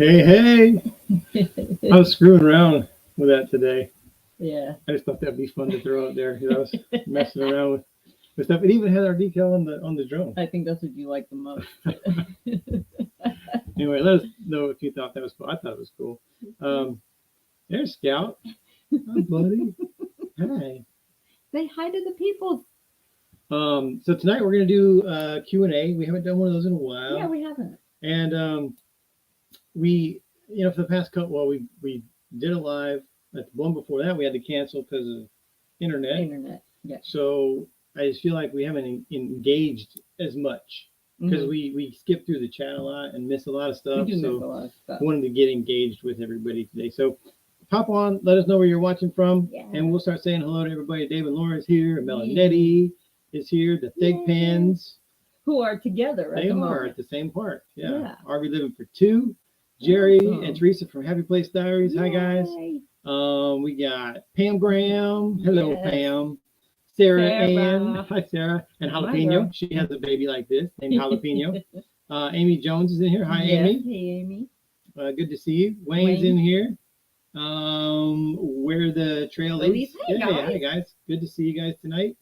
Hey, I was screwing around with that today. Yeah. I just thought that'd be fun to throw out there. I was messing around with stuff. It even had our decal on the drone. I think that's what you like the most. Anyway, let us know if you thought that was cool. I thought it was cool. There's Scout. Hi, buddy. Hi. Say hi to the people. So tonight we're gonna do Q&A. We haven't done one of those in a while. Yeah, we haven't. And we, for the past couple, well, we did it live. At the one before that, we had to cancel because of internet. Yeah. So I just feel like we haven't engaged as much because we skip through the chat a lot and miss a lot of stuff. We do miss a lot of stuff. I wanted to get engaged with everybody today. So pop on, let us know where you're watching from, and we'll start saying hello to everybody. Dave and Laura is here. Melanetti is here. The Thick Pens. Who are together at the moment. They are at the same park. Yeah. RV Living for Two. Jerry and Teresa from Happy Place Diaries. Hi, guys. We got Pam Graham. Hello, Pam. Sarah Ann. Hi, Sarah. And Jalapeno. She has a baby like this named Jalapeno. Amy Jones is in here. Hi, Amy. Hey, Amy. Good to see you. Wayne's in here. Where the trail leads. Hey, guys. Hi, guys. Good to see you guys tonight.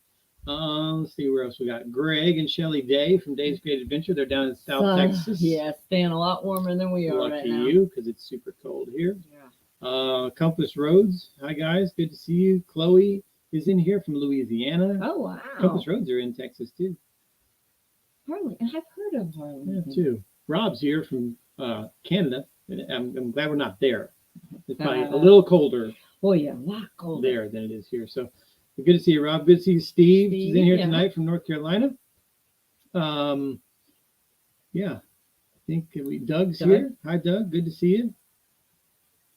Let's see where else we got. Greg and Shelly Day from Dave's Great Adventure. They're down in South Texas. Yeah, staying a lot warmer than we are right now. Lucky you, because it's super cold here. Yeah. Compass Roads. Hi, guys. Good to see you. Chloe is in here from Louisiana. Oh, wow. Compass Roads are in Texas, too. Harley. I've heard of Harley. Yeah, too. Rob's here from Canada. I'm glad we're not there. It's probably a little colder. Oh, yeah, a lot colder there than it is here. So good to see you, Rob. Good to see you, Steve. He's in here tonight from North Carolina. Yeah, I think Doug's here. Hi, Doug. Good to see you.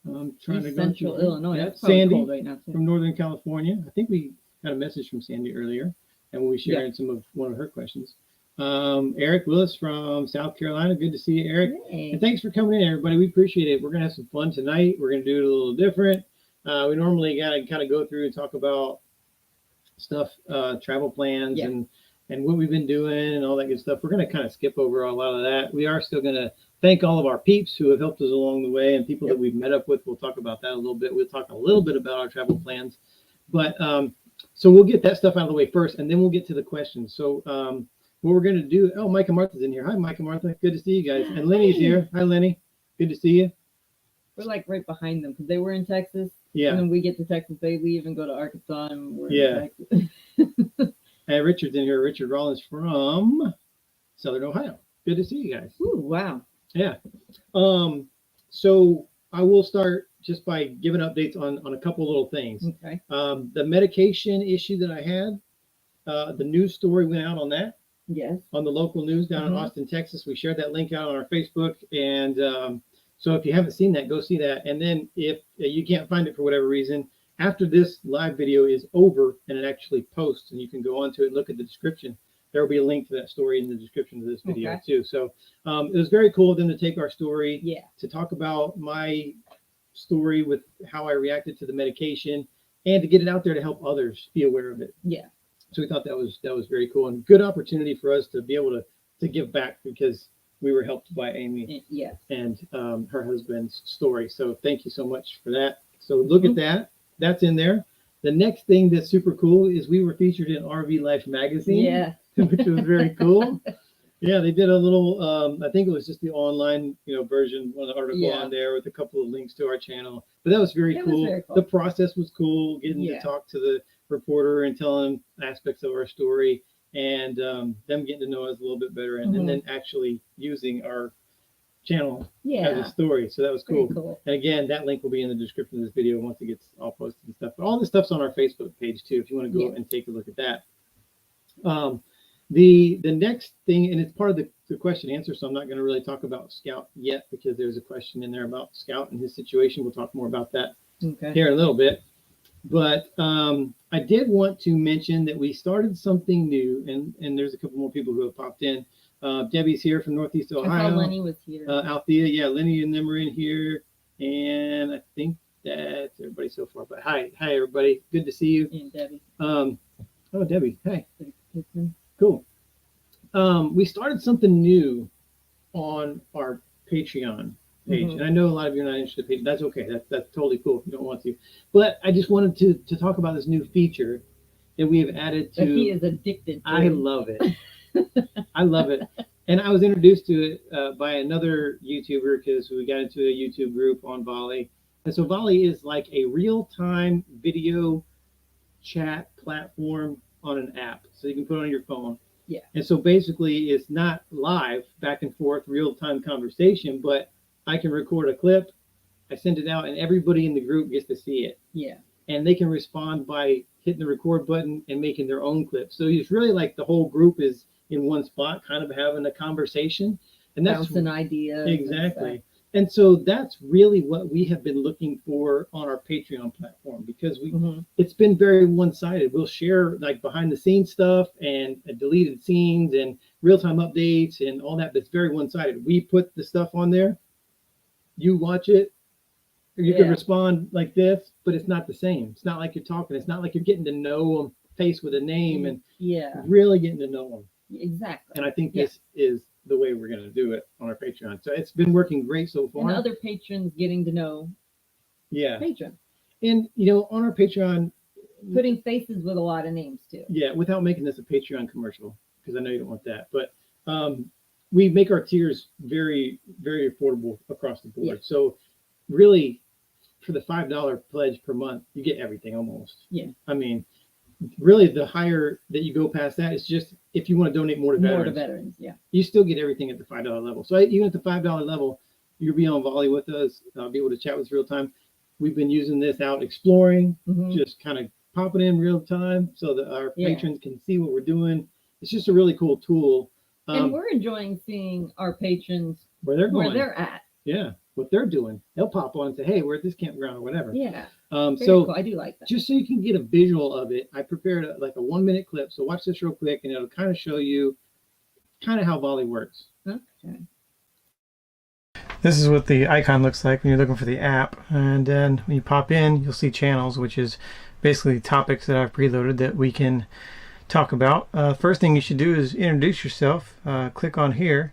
I'm trying to go Central Illinois. Yeah. That's Sandy cold right now, from Northern California. I think we got a message from Sandy earlier, and we'll be sharing some of one of her questions. Eric Willis from South Carolina. Good to see you, Eric. Hey. And thanks for coming in, everybody. We appreciate it. We're gonna have some fun tonight. We're gonna do it a little different. We normally gotta kind of go through and talk about stuff, travel plans and what we've been doing and all that good stuff. We're going to kind of skip over a lot of that. We are still going to thank all of our peeps who have helped us along the way and people that we've met up with. We'll talk about that a little bit. We'll talk a little bit about our travel plans, but so we'll get that stuff out of the way first, and then we'll get to the questions. So what we're going to do, Mike and Martha's in here. Hi, Mike and Martha. Good to see you guys. And Lenny's here. Hi, Lenny. Good to see you. We're like right behind them because they were in Texas. Yeah. And then we get to Texas, they leave and go to Arkansas, and we're in Texas. And Richard's in here. Richard Rollins from Southern Ohio. Good to see you guys. Ooh, wow. Yeah. So I will start just by giving updates on a couple little things. Okay. The medication issue that I had, the news story went out on that. Yes. On the local news down in Austin, Texas. We shared that link out on our Facebook, and so if you haven't seen that, go see that. And then if you can't find it for whatever reason, after this live video is over and it actually posts and you can go onto it and look at the description, there will be a link to that story in the description of this video too. So it was very cool of them to take our story to talk about my story with how I reacted to the medication and to get it out there to help others be aware of it. Yeah. So we thought that was very cool and good opportunity for us to be able to give back because we were helped by Amy and her husband's story. So thank you so much for that. So look at that. That's in there. The next thing that's super cool is we were featured in RV Life magazine. Yeah. Which was very cool. Yeah, they did a little, I think it was just the online, version, one article on there with a couple of links to our channel. But that was very cool. The process was cool, getting to talk to the reporter and telling aspects of our story. And them getting to know us a little bit better and then actually using our channel as a story. So that was cool. And again, that link will be in the description of this video once it gets all posted and stuff. But all this stuff's on our Facebook page too, if you want to go and take a look at that. The next thing, and it's part of the question answer, so I'm not going to really talk about Scout yet because there's a question in there about Scout and his situation. We'll talk more about that here in a little bit. But I did want to mention that we started something new, and there's a couple more people who have popped in. Debbie's here from Northeast Ohio. I thought Lenny was here. Althea, Lenny and them are in here. And I think that's everybody so far. But hi everybody. Good to see you. And Debbie. Oh, Debbie. Hey. Cool. We started something new on our Patreon. page. And I know a lot of you are not interested in page. That's okay. That's totally cool if you don't want to. But I just wanted to talk about this new feature that we have added to. That he is addicted to. I love it. I love it. And I was introduced to it by another YouTuber because we got into a YouTube group on Volley. And so Volley is like a real-time video chat platform on an app. So you can put it on your phone. Yeah. And so basically it's not live, back and forth, real-time conversation, but I can record a clip, I send it out, and everybody in the group gets to see it. Yeah. And they can respond by hitting the record button and making their own clips. So it's really like the whole group is in one spot, kind of having a conversation. And that's an idea. Exactly. And so that's really what we have been looking for on our Patreon platform, because it's been very one-sided. We'll share like behind the scenes stuff and deleted scenes and real-time updates and all that, but it's very one-sided. We put the stuff on there, you watch it, or you can respond like this, but it's not the same. It's not like you're talking. It's not like you're getting to know them face with a name and really getting to know them. Exactly. And I think this is the way we're going to do it on our Patreon. So it's been working great so far. And other patrons getting to know patrons. And, you know, on our Patreon, putting faces with a lot of names too. Yeah, without making this a Patreon commercial, because I know you don't want that. But we make our tiers very, very affordable across the board. Yeah. So really, for the $5 pledge per month, you get everything almost. Yeah. I mean, really, the higher that you go past that, it's just if you want to donate more to veterans. More to veterans, yeah. You still get everything at the $5 level. So even at the $5 level, you'll be on Volley with us, be able to chat with us real time. We've been using this out exploring, just kind of popping in real time so that our patrons can see what we're doing. It's just a really cool tool. And we're enjoying seeing our patrons where they're going, where they're at. Yeah, what they're doing. They'll pop on and say, hey, we're at this campground or whatever. Yeah. So cool. I do like that. Just so you can get a visual of it, I prepared like a 1-minute clip. So watch this real quick, and it'll kind of show you kind of how Volley works. Okay. This is what the icon looks like when you're looking for the app. And then when you pop in, you'll see channels, which is basically topics that I've preloaded that we can talk about. First thing you should do is introduce yourself. Click on here,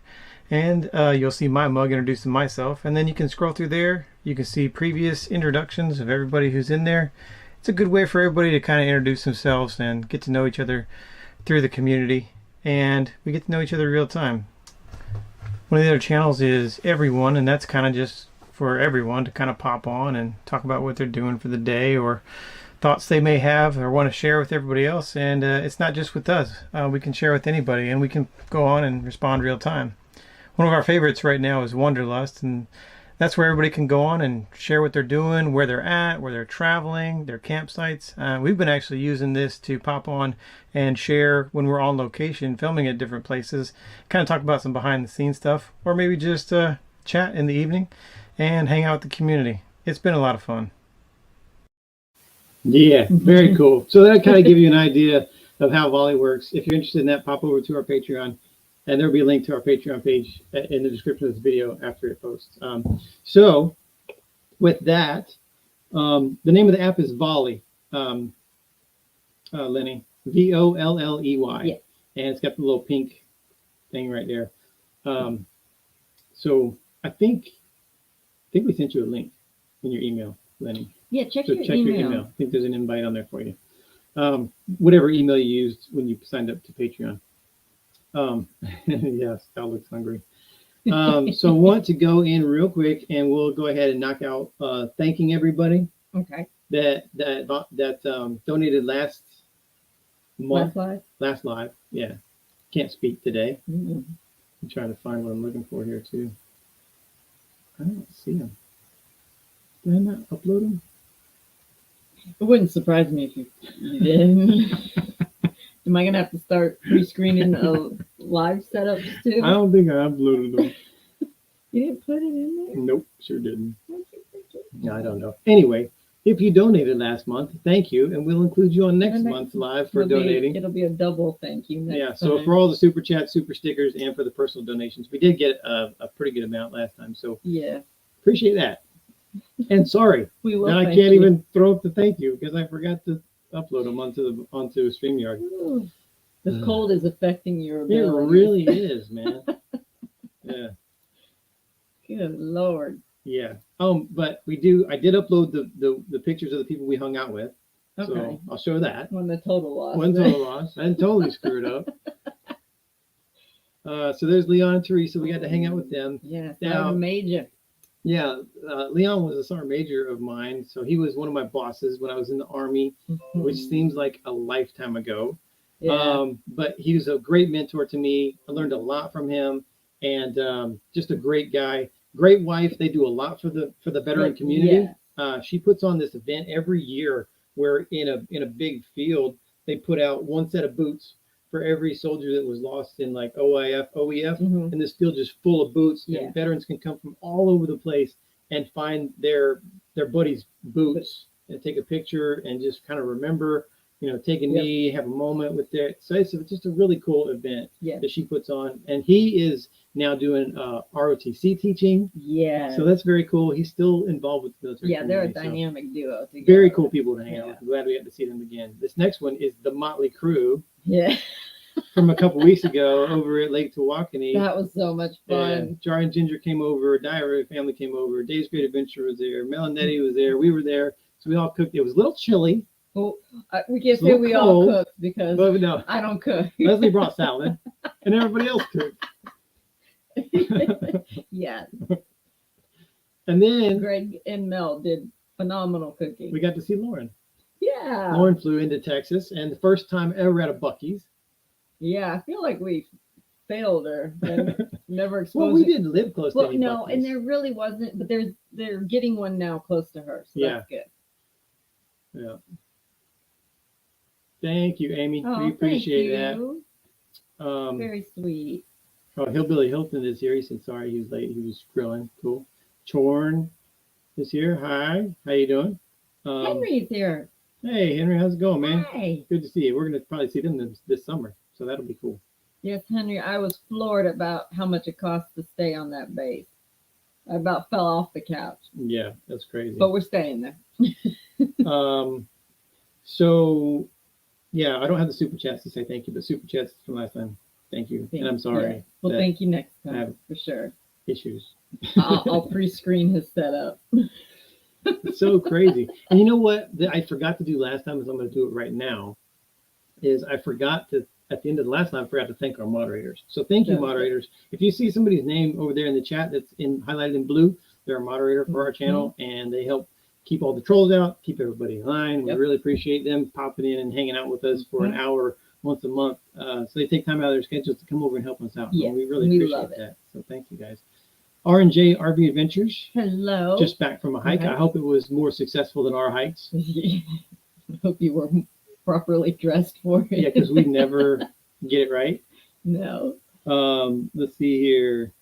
and you'll see my mug introducing myself. And then you can scroll through there. You can see previous introductions of everybody who's in there. It's a good way for everybody to kind of introduce themselves and get to know each other through the community. And we get to know each other real time. One of the other channels is everyone, and that's kind of just for everyone to kind of pop on and talk about what they're doing for the day or thoughts they may have or want to share with everybody else. And it's not just with us. We can share with anybody, and we can go on and respond real time. One of our favorites right now is Wanderlust, and that's where everybody can go on and share what they're doing, where they're at, where they're traveling, their campsites. We've been actually using this to pop on and share when we're on location, filming at different places, kind of talk about some behind the scenes stuff, or maybe just chat in the evening and hang out with the community. It's been a lot of fun. Yeah, very cool. So that kind of give you an idea of how Volley works. If you're interested in that, pop over to our Patreon. And there'll be a link to our Patreon page in the description of this video after it posts. So with that, the name of the app is Volley, Lenny, Volley. Yeah. And it's got the little pink thing right there. So I think we sent you a link in your email, Lenny. Yeah, check your email. I think there's an invite on there for you. Whatever email you used when you signed up to Patreon. Yes, Al looks hungry. So I want to go in real quick, and we'll go ahead and knock out thanking everybody. Okay. That donated last month. Last live. Yeah. Can't speak today. I'm trying to find what I'm looking for here too. I don't see them. Did I not upload them? It wouldn't surprise me if you did. Am I going to have to start pre-screening live setups too? I don't think I uploaded them. You didn't put it in there? Nope, sure didn't. No, I don't know. Anyway, if you donated last month, thank you, and we'll include you on next month's live for donating. It'll be a double thank you next time. So for all the super chats, super stickers, and for the personal donations, we did get a pretty good amount last time. So yeah, appreciate that. And sorry, that I can't even throw up the thank you because I forgot to upload them onto StreamYard. Ooh, this cold is affecting your ability. It really is, man. Yeah. Good Lord. Yeah. But I did upload the pictures of the people we hung out with. Okay. So I'll show that. One the total loss. One total loss. I totally screwed up. So there's Leon and Teresa. We got to hang out with them. Yeah. Now, Major. Yeah. Leon was a sergeant major of mine. So he was one of my bosses when I was in the Army, which seems like a lifetime ago. Yeah. But he was a great mentor to me. I learned a lot from him, and just a great guy, great wife. They do a lot for the veteran community. Yeah. She puts on this event every year where in a big field they put out one set of boots for every soldier that was lost in like OEF, and this field just full of boots. Yeah. And veterans can come from all over the place and find their buddies' boots and take a picture and just kind of remember. Take a knee, have a moment with their. So it's just a really cool event that she puts on. And he is now doing ROTC teaching. Yeah. So that's very cool. He's still involved with the military. Yeah, they're a dynamic duo together. Very cool people to hang out with. I'm glad we got to see them again. This next one is the Motley Crew. Yeah. From a couple weeks ago over at Lake Tawakoni. That was so much fun. And Jar and Ginger came over. Diary family came over. Dave's Great Adventure was there. Mel and Nettie was there. We were there. So we all cooked. It was a little chilly. Well, we can't say we all cooked because no, I don't cook. Leslie brought salad, and everybody else cooked. Yeah. And then Greg and Mel did phenomenal cooking. We got to see Lauren. Yeah. Lauren flew into Texas, and the first time ever at a Buc-ee's. Yeah, I feel like we failed her and never exposed. Well, we didn't live close to any no, Buc-ee's. and there really wasn't, but they're getting one now close to her, so that's good. Yeah. Thank you, Amy. Oh, we appreciate that. Very sweet. Oh, Hillbilly Hilton is here. He said sorry he was late. He was grilling. Cool. Chorn is here. Hi. How you doing? Henry's here. Hey, Henry. How's it going, man? Hi. Good to see you. We're going to probably see them this summer, so that'll be cool. Yes, Henry. I was floored about how much it costs to stay on that base. I about fell off the couch. Yeah, that's crazy. But we're staying there. So, yeah, I don't have the super chats to say thank you, but super chats from last time. Thank you. And I'm sorry. Yeah. Well, thank you next time for sure. Issues. I'll pre-screen his setup. It's so crazy. And you know what I forgot to do last time, is I'm going to do it right now, is I forgot to, at the end of the last time, I forgot to thank our moderators. So thank you, moderators. If you see somebody's name over there in the chat that's highlighted in blue, they're a moderator for our channel, and they help keep all the trolls out, keep everybody in line. We really appreciate them popping in and hanging out with us for an hour once a month. So they take time out of their schedules to come over and help us out. Yeah, and we really appreciate that. So thank you guys. R&J RV Adventures. Hello. Just back from a hike. I hope it was more successful than our hikes. I hope you were properly dressed for it. Yeah, because we never get it right. No. Let's see here.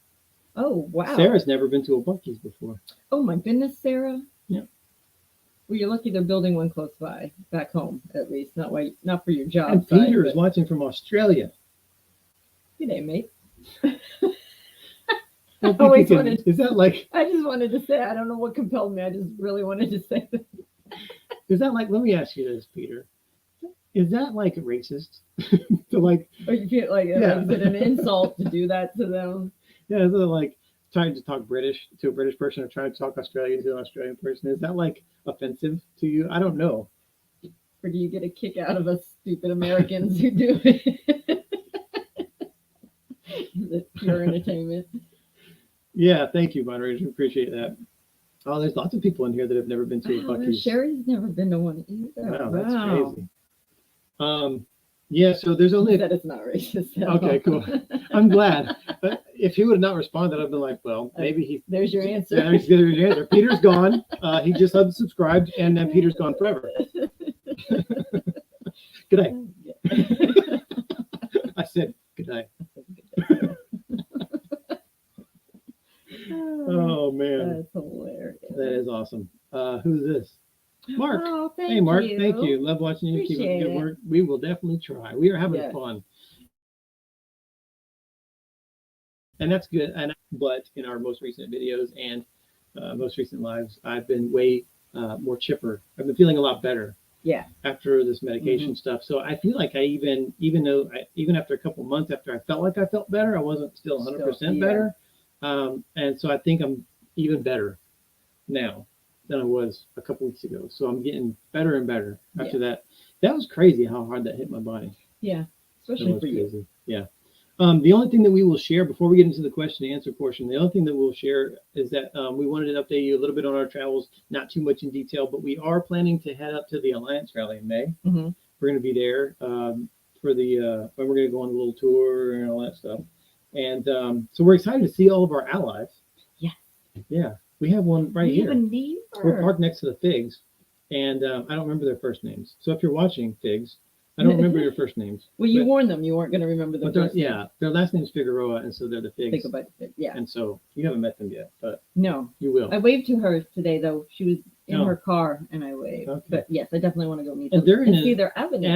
Oh, wow. Sarah's never been to a Buc-ee's before. Oh, my goodness, Sarah. Yeah. Well, you're lucky they're building one close by, back home, at least. Not for your job. And Peter is watching from Australia. G'day, mate. Is that like? I just wanted to say, I don't know what compelled me. I just really wanted to say that. Is that like? Let me ask you this, Peter. Is that like racist? To like? Or you feel like, is it an insult to do that to them? Yeah, is it like trying to talk British to a British person, or trying to talk Australian to an Australian person? Is that like offensive to you? I don't know. Or do you get a kick out of us stupid Americans who do it? Is it pure entertainment? Yeah, thank you, moderators. We appreciate that. Oh, there's lots of people in here that have never been to a Buc-ee's. Sherry's never been to one either. Wow, that's crazy. Yeah, so there's only that it's not racist. Okay, cool. I'm glad. But if he would have not responded, I'd been like, well, maybe he. There's your answer. Yeah, there's your answer. Peter's gone. He just unsubscribed, and then Peter's gone forever. Good night. I said good night. Oh man, that's hilarious. That is awesome. Who's this? Mark. Oh, hey, Mark. Thank you. Love watching you. Keep up the good work. We will definitely try. We are having fun. And that's good. But in our most recent videos and most recent lives, I've been way more chipper. I've been feeling a lot better. Yeah. After this medication stuff. So I feel like even after a couple months after I felt like I felt better, I wasn't still 100% better. And so I think I'm even better now than I was a couple weeks ago. So I'm getting better and better after that. That was crazy how hard that hit my body. Yeah, especially for you. Yeah. The only thing that we will share before we get into the question and answer portion, the only thing that we'll share is that we wanted to update you a little bit on our travels, not too much in detail, but we are planning to head up to the Alliance Rally in May. Mm-hmm. We're going to be there for the, when we're going to go on a little tour and all that stuff. And so we're excited to see all of our allies. Yeah. Yeah. We have one right here. We're parked next to the Figs, and I don't remember their first names. So if you're watching, Figs, I don't remember your first names. Well, you warned them you weren't going to remember their first names. Yeah, their last name's Figueroa, and so they're the Figs. Think about it. Yeah. And so you haven't met them yet, but no, you will. I waved to her today, though. She was in her car, and I waved. Okay. But yes, I definitely want to go meet them. And they're in see their avenue.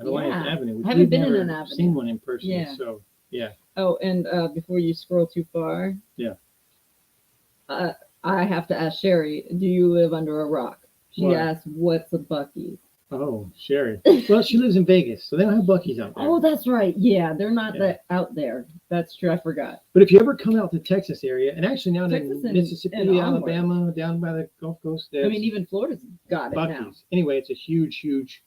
Alliance Avenue. I haven't been in an avenue. Seen one in person. Yeah. So yeah. Oh, and before you scroll too far. Yeah. I have to ask Sherry, do you live under a rock? She asked, what's a Buc-ee's? Oh, Sherry. Well, she lives in Vegas, so they don't have Buc-ee's out there. Oh, that's right. Yeah, they're not that out there. That's true. I forgot. But if you ever come out to Texas area, and actually now in Mississippi, Alabama, down by the Gulf Coast, I mean, even Florida's got it Buc-ee's. now. Anyway, it's a huge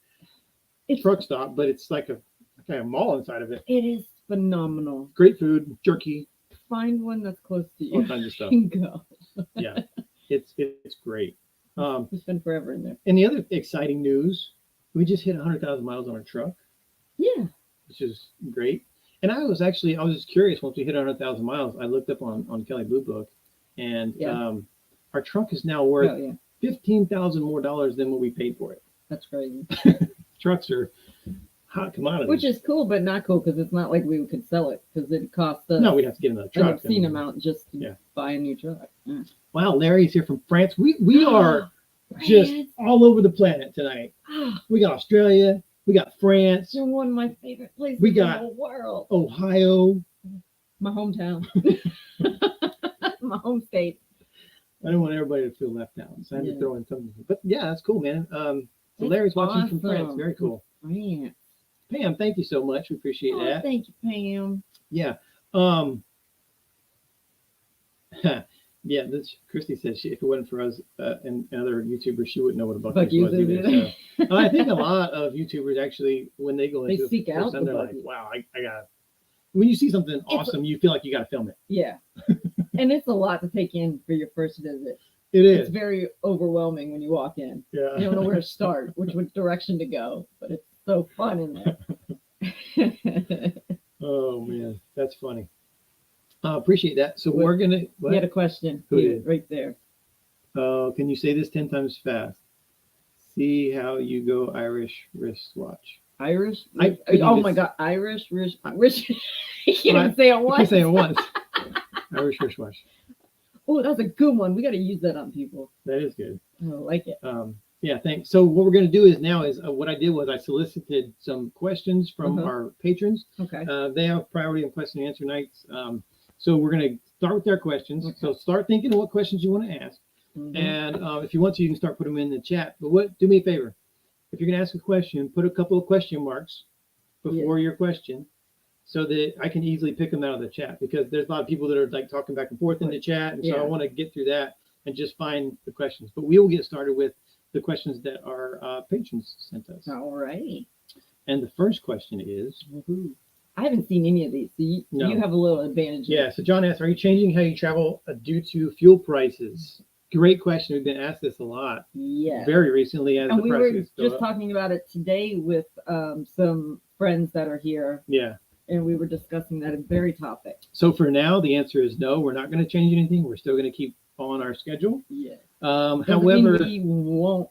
truck stop, but it's like a mall inside of it. It is phenomenal. Great food, jerky. Find one that's close to you. All kinds of stuff. And go. Yeah, it's great. It's been forever in there. And the other exciting news, we just hit 100,000 miles on our truck. Yeah. Which is great. And I was just curious once we hit 100,000 miles. I looked up on Kelly Blue Book, and our truck is now worth $15,000 more than what we paid for it. That's crazy. Trucks are hot commodities. Which is cool, but not cool because it's not like we could sell it because it costs us. No, we'd have to get another truck. An obscene amount just to buy a new truck. Yeah. Wow, Larry's here from France. We are just all over the planet tonight. We got Australia. We got France. You're one of my favorite places in the whole world. Ohio. My hometown. My home state. I don't want everybody to feel left out, so I had to throw in something. But yeah, that's cool, man. So Larry's watching from France. Very cool. France. Pam, thank you so much. We appreciate that. Thank you, Pam. Yeah. Yeah, Christy said if it wasn't for us and other YouTubers, she wouldn't know what a Buc-ee's was either. So, I think a lot of YouTubers actually, when they go into seek out they're like, wow, I got. When you see something awesome, you feel like you got to film it. Yeah. And it's a lot to take in for your first visit. It is. It's very overwhelming when you walk in. Yeah. You don't know where to start, which direction to go, but it's so fun in there. Oh man, that's funny. Appreciate that. So we're gonna. What? You had a question. Who did? Right there. Can you say this 10 times fast? See how you go Irish wristwatch. Irish? Oh my God, Irish wrist. You can't say it once. You can say it once. Irish wristwatch. Oh, that's a good one. We got to use that on people. That is good. I like it. Yeah, thanks. So what we're going to do is what I did was I solicited some questions from our patrons. Okay. They have priority on question and answer nights. So we're going to start with their questions. Okay. So start thinking of what questions you want to ask. Mm-hmm. And if you want to, you can start putting them in the chat. But do me a favor. If you're going to ask a question, put a couple of question marks before your question so that I can easily pick them out of the chat, because there's a lot of people that are like talking back and forth in the chat. And so I want to get through that and just find the questions. But we will get started with the questions that our patrons sent us. All right. And the first question is... I haven't seen any of these, so you have a little advantage. Yeah, so John asked, are you changing how you travel due to fuel prices? Great question. We've been asked this a lot. Yeah. Very recently as and the prices we were just talking about it today with some friends that are here. Yeah. And we were discussing that very topic. So for now, the answer is no. We're not going to change anything. We're still going to keep on our schedule. Yeah. However, we won't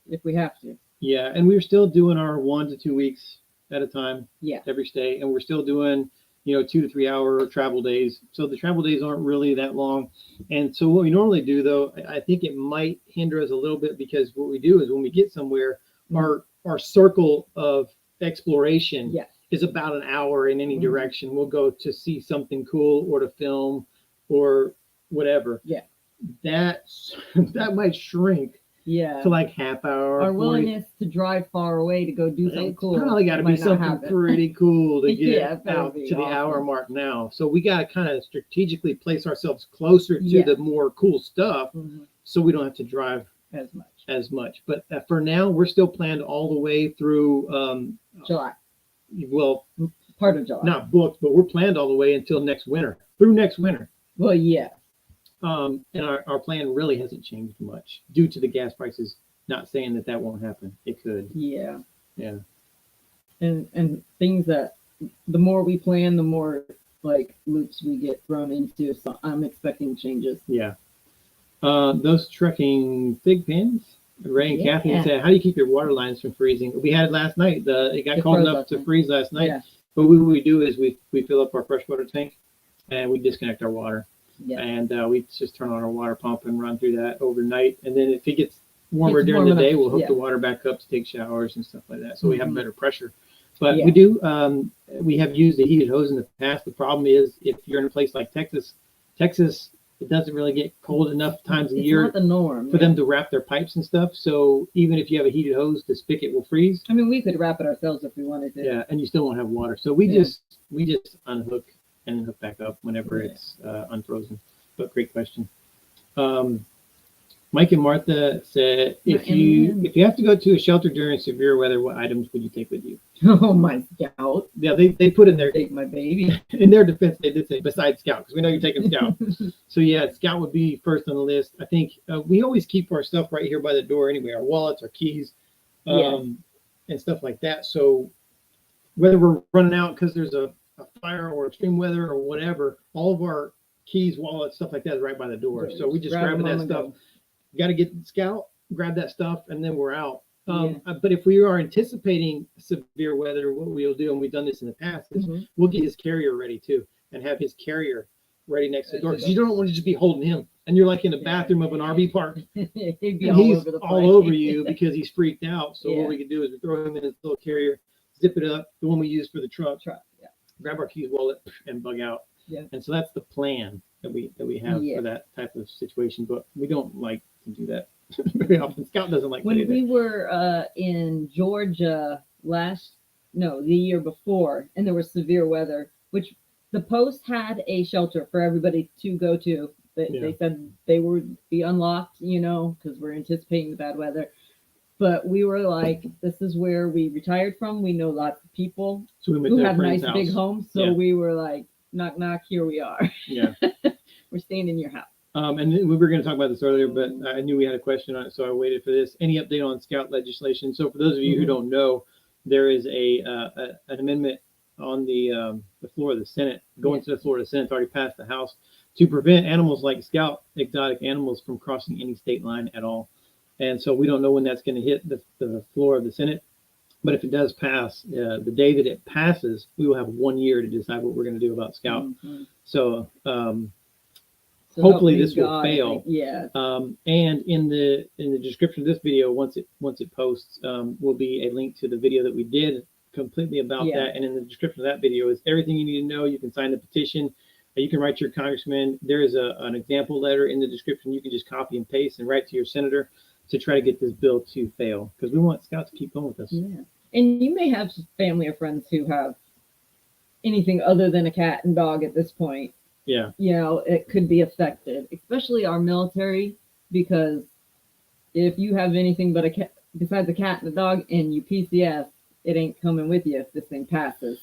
if we have to. Yeah, and we're still doing our 1 to 2 weeks at a time. Yeah. Every stay, and we're still doing 2 to 3 hour travel days. So the travel days aren't really that long. And so what we normally do, though, I think it might hinder us a little bit, because what we do is when we get somewhere, our circle of exploration is about an hour in any direction. We'll go to see something cool or to film or whatever. Yeah. That might shrink Yeah. to like half hour. Our willingness to drive far away to go do something cool. It's probably got to be something pretty cool to get out to the hour mark now. So we got to kind of strategically place ourselves closer to the more cool stuff, so we don't have to drive as much. But for now, we're still planned all the way through July. Well, part of July. Not booked, but we're planned all the way until next winter. Through next winter. Well, yeah. And our plan really hasn't changed much due to the gas prices. Not saying that won't happen. It could. Yeah. Yeah. And things that the more we plan, the more like loops we get thrown into. So I'm expecting changes. Yeah. Those trekking fig pins. Ray and Kathy said, "How do you keep your water lines from freezing?" We had it last night. It got cold enough to freeze last night. Yeah. But what we do is we fill up our freshwater tank and we disconnect our water. Yeah. And we just turn on our water pump and run through that overnight. And then if it gets warmer during the day, we'll hook the water back up to take showers and stuff like that. So we have better pressure. But we do. We have used a heated hose in the past. The problem is if you're in a place like Texas, it doesn't really get cold enough times a year not the norm, for them to wrap their pipes and stuff. So even if you have a heated hose, the spigot will freeze. I mean, we could wrap it ourselves if we wanted to. Yeah, and you still won't have water. So we just unhook and then hook back up whenever it's unfrozen. But great question. Mike and Martha said, if you have to go to a shelter during severe weather, what items would you take with you? Oh, my Scout. Yeah, they put in their take my baby. In their defense, they did say besides Scout, because we know you're taking Scout. So yeah, Scout would be first on the list. I think we always keep our stuff right here by the door anyway, our wallets, our keys, and stuff like that. So whether we're running out because there's a fire or extreme weather or whatever, all of our keys, wallets, stuff like that is right by the door. So we just grab that stuff. Got to get Scout, grab that stuff, and then we're out. But if we are anticipating severe weather, what we'll do, and we've done this in the past, is we'll get his carrier ready too, and have his carrier ready next to the door, because you don't want to just be holding him, and you're like in the bathroom of an RV park, and he's all over you because he's freaked out. So what we can do is we throw him in his little carrier, zip it up, the one we use for the truck, grab our keys, wallet, and bug out. And so that's the plan that we have for that type of situation. But we don't like to do that very often. Scout doesn't like when we were in Georgia the year before, and there was severe weather, which the post had a shelter for everybody to go to. They said they would be unlocked, because we're anticipating the bad weather. But we were like, this is where we retired from. We know lots of people who have nice big homes. So we were like, knock, knock, here we are. Yeah. We're staying in your house. And we were going to talk about this earlier, but I knew we had a question on it, so I waited for this. Any update on Scout legislation? So for those of you who don't know, there is an amendment on the floor of the Senate, going to the floor of the Senate. It's already passed the House, to prevent animals like Scout, exotic animals, from crossing any state line at all. And so we don't know when that's going to hit the floor of the Senate. But if it does pass, the day that it passes, we will have 1 year to decide what we're going to do about Scout. So hopefully this will fail. And in the description of this video, once it posts, will be a link to the video that we did completely about that. And in the description of that video is everything you need to know. You can sign the petition. You can write to your congressman. There is an example letter in the description. You can just copy and paste and write to your senator to try to get this bill to fail, because we want Scout to keep going with us. Yeah. And you may have family or friends who have anything other than a cat and dog at this point. Yeah. It could be affected, especially our military, because if you have anything but a cat, besides a cat and a dog, and you PCS, it ain't coming with you if this thing passes.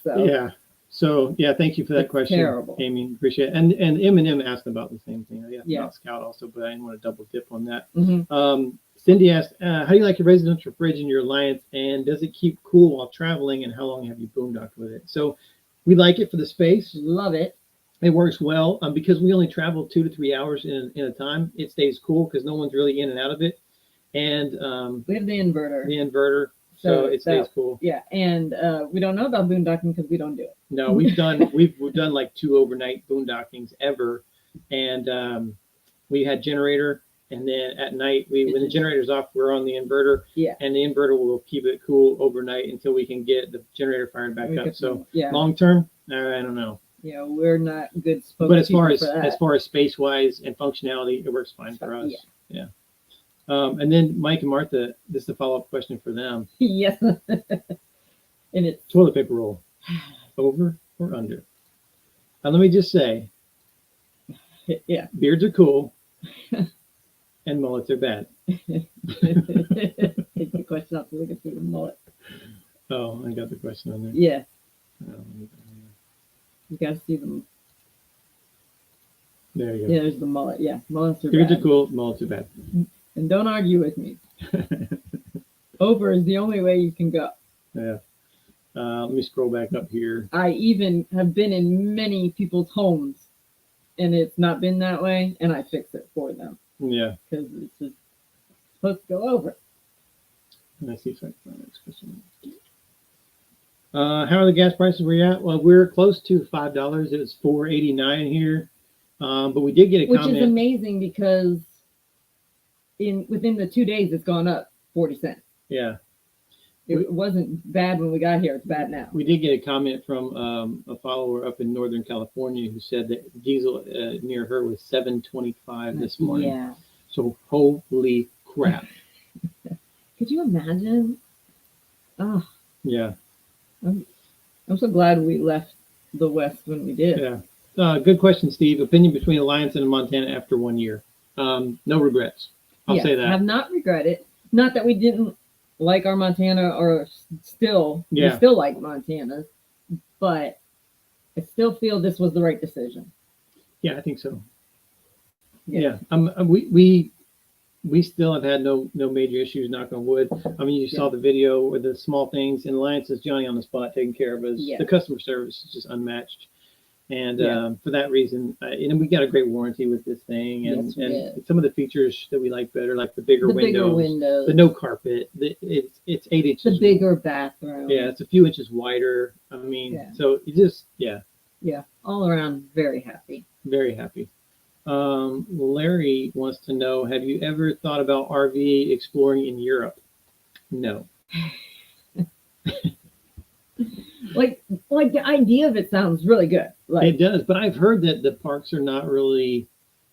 So thank you for that question, terrible. Amy. Appreciate it. And M&M asked about the same thing. About Scout also, but I didn't want to double dip on that. Cindy asked, how do you like your residential fridge in your Alliance, and does it keep cool while traveling, and how long have you boondocked with it? So we like it for the space. Love it. It works well because we only travel 2 to 3 hours in a time. It stays cool because no one's really in and out of it. And we have the inverter. So it stays cool. Yeah, and we don't know about boondocking because we don't do it. No, we've done like 2 overnight boondockings ever, and we had generator, and then at night when the generator's off, we're on the inverter. Yeah, and the inverter will keep it cool overnight until we can get the generator fired back up. So long term, I don't know. Yeah, we're not good spokespeople. But as far as space wise and functionality, it works fine for us. Yeah. And then Mike and Martha, this is a follow-up question for them. Yes. And it's Toilet paper roll, over or under? And let me just say, yeah. beards are cool and mullets are bad. Take the question off so we can see the mullet. Oh, I got the question on there. Yeah. Oh, You gotta see them. there you go. Yeah, there's the mullet. Yeah, mullets are Beards bad. are cool, mullets are bad. And don't argue with me. Over is the only way you can go. Yeah. Let me scroll back up here. I even have been in many people's homes and it's not been that way, and I fix it for them. Yeah. Because it's just supposed to go over. Let's see if I can find the next question. How are the gas prices where you're at? Well, we're close to $5. It was $4.89 here. But we did get a comment. Which is amazing because within the 2 days it's gone up 40 cents. Yeah. It wasn't bad when we got here. It's bad now. We did get a comment from a follower up in Northern California who said that diesel near her was $7.25 this morning. Yeah. So holy crap. Could you imagine? Oh. Yeah. I'm so glad we left the West when we did. Yeah. Good question, Steve. Opinion between Alliance and Montana after 1 year. No regrets. I'll say that. I have not regretted. Not that we didn't like our Montana or we still like Montana, but I still feel this was the right decision. Yeah, I think so. Yeah. We still have had no major issues, knock on wood. I mean, you saw the video with the small things, and Alliance is Johnny on the spot taking care of us. Yeah. The customer service is just unmatched. And for that reason, and we got a great warranty with this thing. And, some of the features that we like better, like the bigger windows, the no carpet, it's 8 inches. The bigger bathroom. Yeah, it's a few inches wider. I mean, so you just, Yeah, all around very happy. Very happy. Larry wants to know, have you ever thought about RV exploring in Europe? No. Like the idea of it sounds really good. Like, it does, but I've heard that the parks are not really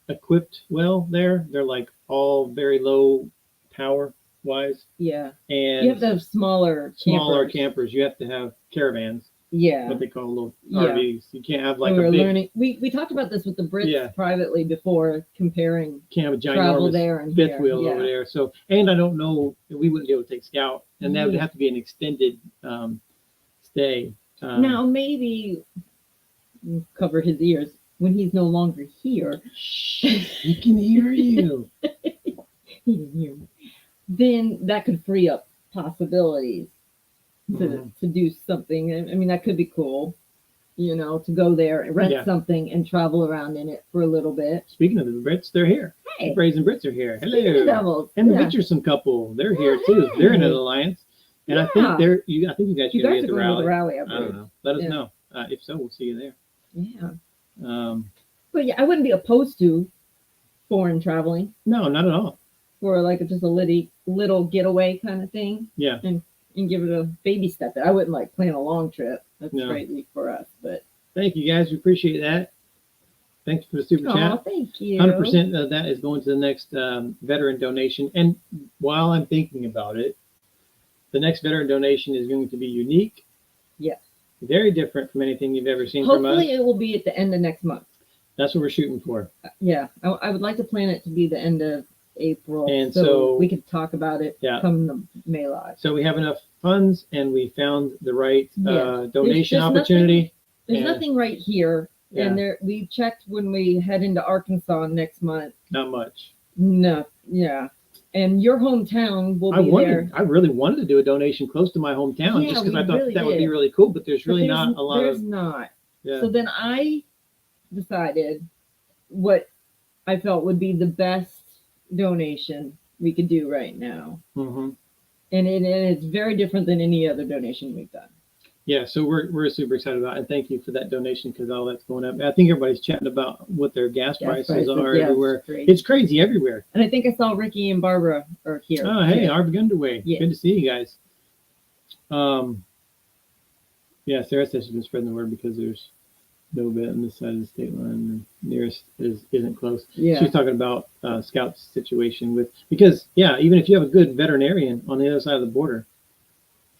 equipped well there. They're like all very low power wise. Yeah. And you have to have smaller campers. You have to have caravans. Yeah. What they call little RVs. You can't have like we talked about this with the Brits privately before, comparing can't have a travel there and fifth wheel over there. So, and I don't know, we wouldn't be able to take Scout, and that would have to be an extended stay. Now maybe cover his ears when he's no longer here. He can hear you. He can hear me. Then that could free up possibilities to do something. I mean, that could be cool, to go there and rent something and travel around in it for a little bit. Speaking of the Brits, they're here. Hey. The Brazen Brits are here. Hello. Devils. And the Richardson couple, they're here too. They're in an alliance. And I think I think you guys should be at the rally. I don't know. Let us know. If so, we'll see you there. Yeah. But I wouldn't be opposed to foreign traveling. No, not at all. For like just a little getaway kind of thing. Yeah. And give it a baby step. I wouldn't like plan a long trip. That's greatly for us. But thank you guys. We appreciate that. Thanks for the super chat. Thank you. 100% of that is going to the next veteran donation. And while I'm thinking about it, the next veteran donation is going to be unique. Yes. Very different from anything you've ever seen from us. Hopefully it will be at the end of next month. That's what we're shooting for. Yeah. I would like to plan it to be the end of April. And so we could talk about it come the May Live. So we have enough funds and we found the right donation opportunity. There's nothing right here. Yeah. And we checked when we head into Arkansas next month. Not much. No. Yeah. And your hometown will be there. I really wanted to do a donation close to my hometown just because I thought that would be really cool, but there's really not a lot of... There's not. Yeah. So then I decided what I felt would be the best donation we could do right now. Mm-hmm. And it's very different than any other donation we've done. Yeah, so we're super excited about it. And thank you for that donation because all that's going up. I think everybody's chatting about what their gas prices are everywhere. It's crazy everywhere. And I think I saw Ricky and Barbara are here. Oh, hey, Arvig Underway. Yeah. Good to see you guys. Yeah, Sarah says she's been spreading the word because there's little bit on this side of the state line. The nearest isn't close. Yeah. She's talking about Scout's situation because even if you have a good veterinarian on the other side of the border,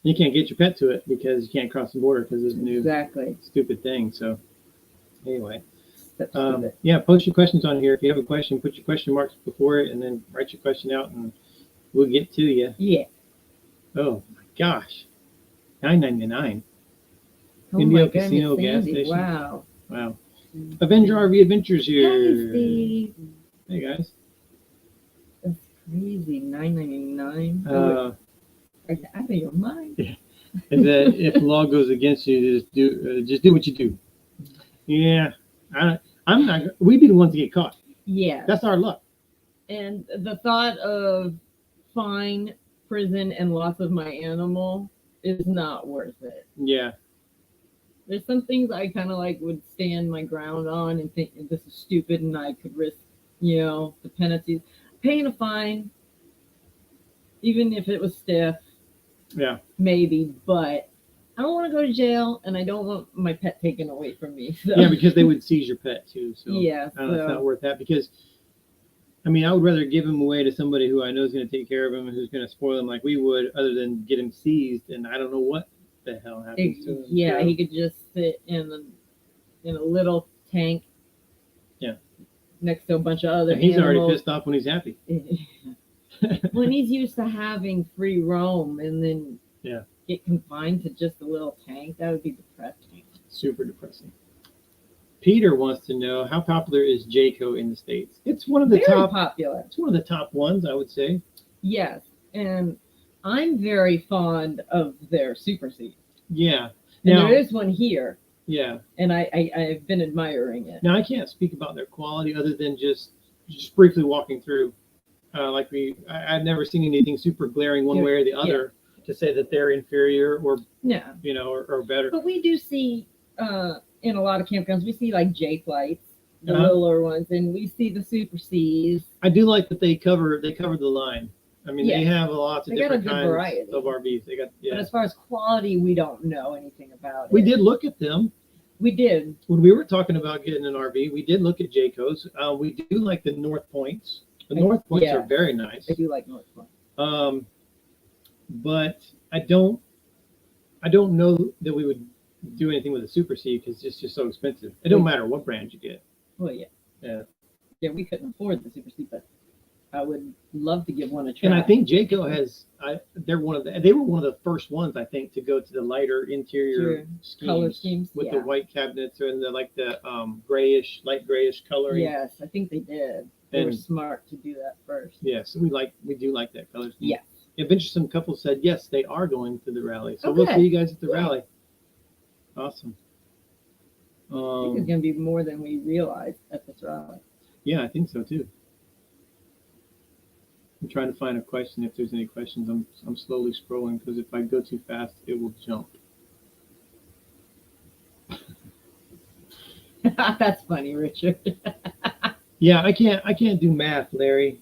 you can't get your pet to it because you can't cross the border because of this new stupid thing. So anyway, post your questions on here. If you have a question, put your question marks before it, and then write your question out, and we'll get to you. Yeah. Oh my gosh, $9.99. Oh Indio my goodness, Casino gas Sandy. station. Wow. Avenger RV Adventures here. Hey, Steve. Hey guys. That's crazy. $9.99. Out of your mind. Is that if the law goes against you, just do what you do. Yeah, I'm not. We'd be the ones to get caught. Yeah, that's our luck. And the thought of fine, prison, and loss of my animal is not worth it. Yeah. There's some things I kind of would stand my ground on and think this is stupid and I could risk, the penalties. Paying a fine, even if it was stiff. Yeah. Maybe, but I don't want to go to jail and I don't want my pet taken away from me. So. Yeah, because they would seize your pet too. So yeah. It's not worth that because, I would rather give him away to somebody who I know is going to take care of him and who's going to spoil him like we would, other than get him seized and I don't know what the hell happens to him. Yeah, so. He could just sit in a little tank. Yeah. Next to a bunch of other and he's animals. already pissed off when he's happy. When he's used to having free roam and then get confined to just a little tank, that would be depressing. Super depressing. Peter wants to know, how popular is Jayco in the States? It's one of the very popular. It's one of the top ones, I would say. Yes, and I'm very fond of their Super Seat. Yeah. And there is one here. Yeah. And I've been admiring it. Now, I can't speak about their quality other than just briefly walking through. I've never seen anything super glaring one way or the other to say that they're inferior or or better. But we do see in a lot of campgrounds, we see J flights, the littler ones, and we see the Super Cs. I do like that they cover the line. They have lots of different kinds of RVs. But as far as quality, we don't know anything about it. We did look at them. We did. When we were talking about getting an RV, we did look at Jayco's. We do like the North Points. The North Points are very nice. I do like North Points. But I don't know that we would do anything with a Super C because it's just so expensive. It don't matter what brand you get. Well, yeah. Yeah. Yeah, we couldn't afford the Super C, but I would love to give one a try. And I think Jayco they were one of the first ones, I think, to go to the lighter interior color schemes with the white cabinets and the light grayish coloring. Yes, I think they did. They were smart to do that first. Yes, we do like that color scheme. Yes. A venturesome couple said yes, they are going to the rally. So we'll see you guys at the rally. Awesome. I think it's going to be more than we realized at this rally. Yeah, I think so too. I'm trying to find a question. If there's any questions, I'm slowly scrolling because if I go too fast, it will jump. That's funny, Richard. Yeah, I can't do math, Larry.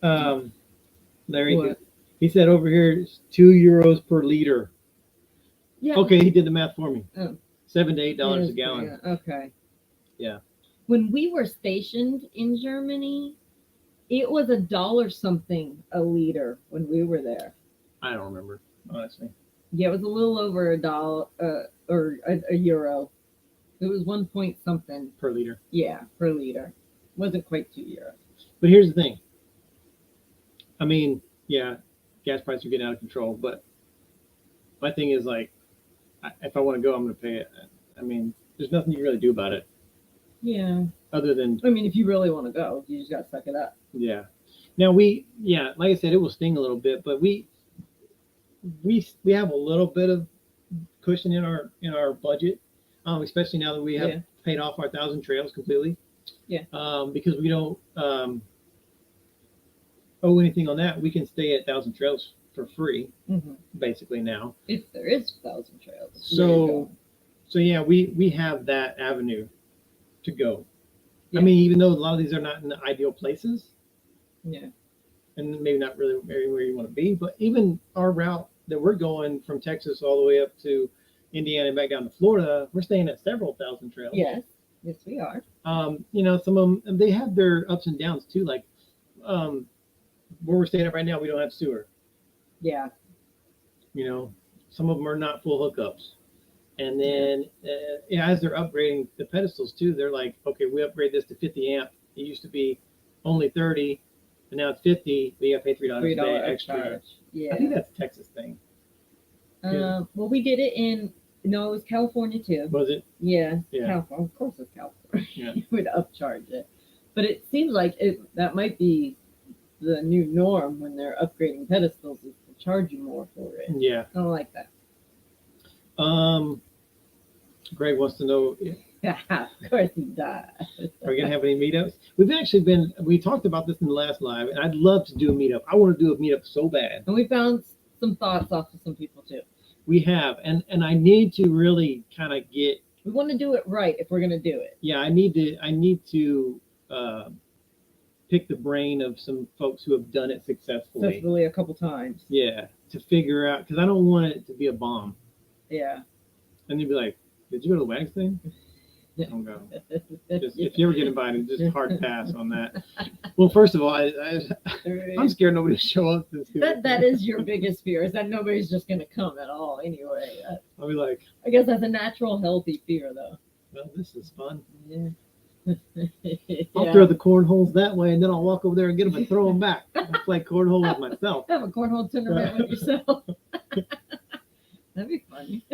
Larry, he said over here it's €2 per liter. Yeah. Okay, he did the math for me. Oh. $7 to $8 a gallon. Yeah. Okay. Yeah. When we were stationed in Germany, it was $1 something a liter when we were there. I don't remember, honestly. Yeah, it was a little over $1 or a euro. It was 1 point something per liter. Yeah, per liter. Wasn't quite €2. But here's the thing. Gas prices are getting out of control. But my thing is if I want to go, I'm going to pay it. There's nothing you can really do about it. Yeah. Other than. If you really want to go, you just got to suck it up. Yeah. Now like I said, it will sting a little bit, but we have a little bit of cushion in our budget, especially now that we have paid off our 1,000 trails completely. Yeah. Because we don't owe anything on that. We can stay at 1,000 trails for free, basically now. If there is 1,000 trails. So yeah, we have that avenue to go. Yeah. Even though a lot of these are not in the ideal places. Yeah. And maybe not really where you want to be, but even our route that we're going from Texas all the way up to, Indiana and back down to Florida, we're staying at several thousand trails. Yes, we are. You know, some of them, they have their ups and downs too. Like where we're staying at right now, we don't have sewer. Yeah. You know, some of them are not full hookups. And then as they're upgrading the pedestals too, they're like, okay, we upgrade this to 50 amp. It used to be only 30, and now it's 50. But you got to pay $3 a day extra. Yeah. I think that's a Texas thing. Well, we did it in, no, it was California too. Was it? Yeah. Yeah. California. Of course it's California. Yeah. You would upcharge it. But it seems like that might be the new norm when they're upgrading pedestals, is to charge you more for it. Yeah. I don't like that. Greg wants to know, Of course he does. are we going to have any meetups? We talked about this in the last live, and I'd love to do a meetup. I want to do a meetup so bad. And we found some thoughts off of some people too. We have, and I need to really kind of get. We want to do it right if we're going to do it. Yeah, I need to pick the brain of some folks who have done it successfully. A couple times. Yeah, to figure out, because I don't want it to be a bomb. Yeah. And you'd be like, did you go to the Wags thing? Don't go. Just, if you ever get invited, just hard pass on that. Well, first of all, I'm scared nobody will show up. That is your biggest fear, is that nobody's just going to come at all anyway. I'll be like, I guess that's a natural, healthy fear, though. well, this is fun. Yeah. I'll throw the cornholes that way, and then I'll walk over there and get them and throw them back. I'll play cornhole with myself. Have a cornhole tournament with yourself. That'd be funny.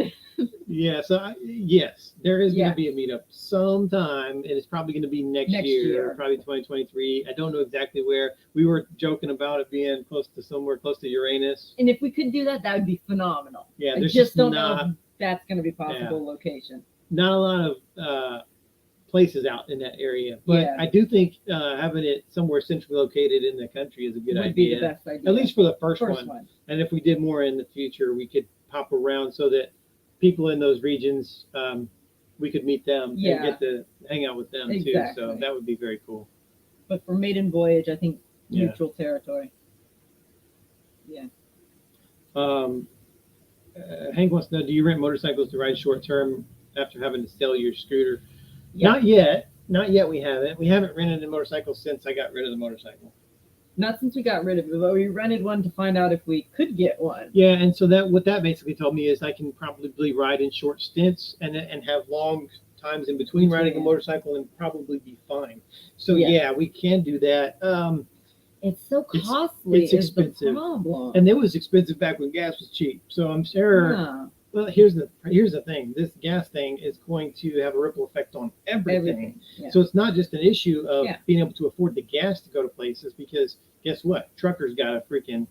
Yeah, so yes, there is going to be a meetup sometime, and it's probably going to be next year, probably 2023. I don't know exactly where. We were joking about it being somewhere close to Uranus. And if we could do that, that would be phenomenal. Yeah, I just don't know if that's going to be possible location. Not a lot of places out in that area, but I do think having it somewhere centrally located in the country is a good idea. Would be the best idea. At least for the first one. And if we did more in the future, we could hop around so that people in those regions, we could meet them and get to hang out with them too. So that would be very cool. But for maiden voyage, I think neutral territory. Yeah. Hank wants to know, do you rent motorcycles to ride short term after having to sell your scooter? Yeah. Not yet. We haven't rented a motorcycle since I got rid of the motorcycle. Not since we got rid of it, but we rented one to find out if we could get one. Yeah, and so what that basically told me is I can probably ride in short stints and have long times in between riding a motorcycle and probably be fine. So yeah, we can do that. It's so costly. It's expensive. The problem. And it was expensive back when gas was cheap. So I'm sure. Yeah. Well, here's the thing. This gas thing is going to have a ripple effect on everything. Yeah. So it's not just an issue of being able to afford the gas to go to places, because guess what? Truckers got to freaking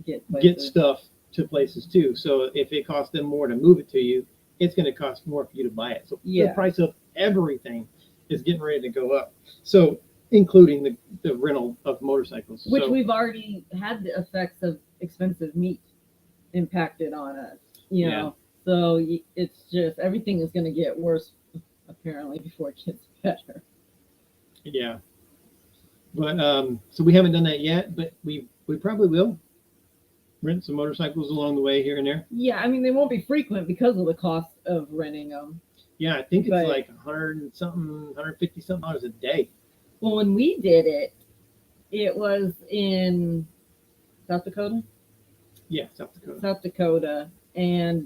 get stuff to places too. So if it costs them more to move it to you, it's going to cost more for you to buy it. So the price of everything is getting ready to go up. So including the rental of motorcycles. Which we've already had the effects of expensive meat impacted on us. You know, so it's just everything is going to get worse apparently before it gets better. Yeah, but so we haven't done that yet, but we probably will rent some motorcycles along the way here and there. Yeah, I mean they won't be frequent because of the cost of renting them. Yeah, I think it's like $150 something a day. Well, when we did it, it was in South Dakota. Yeah, South Dakota. South Dakota. And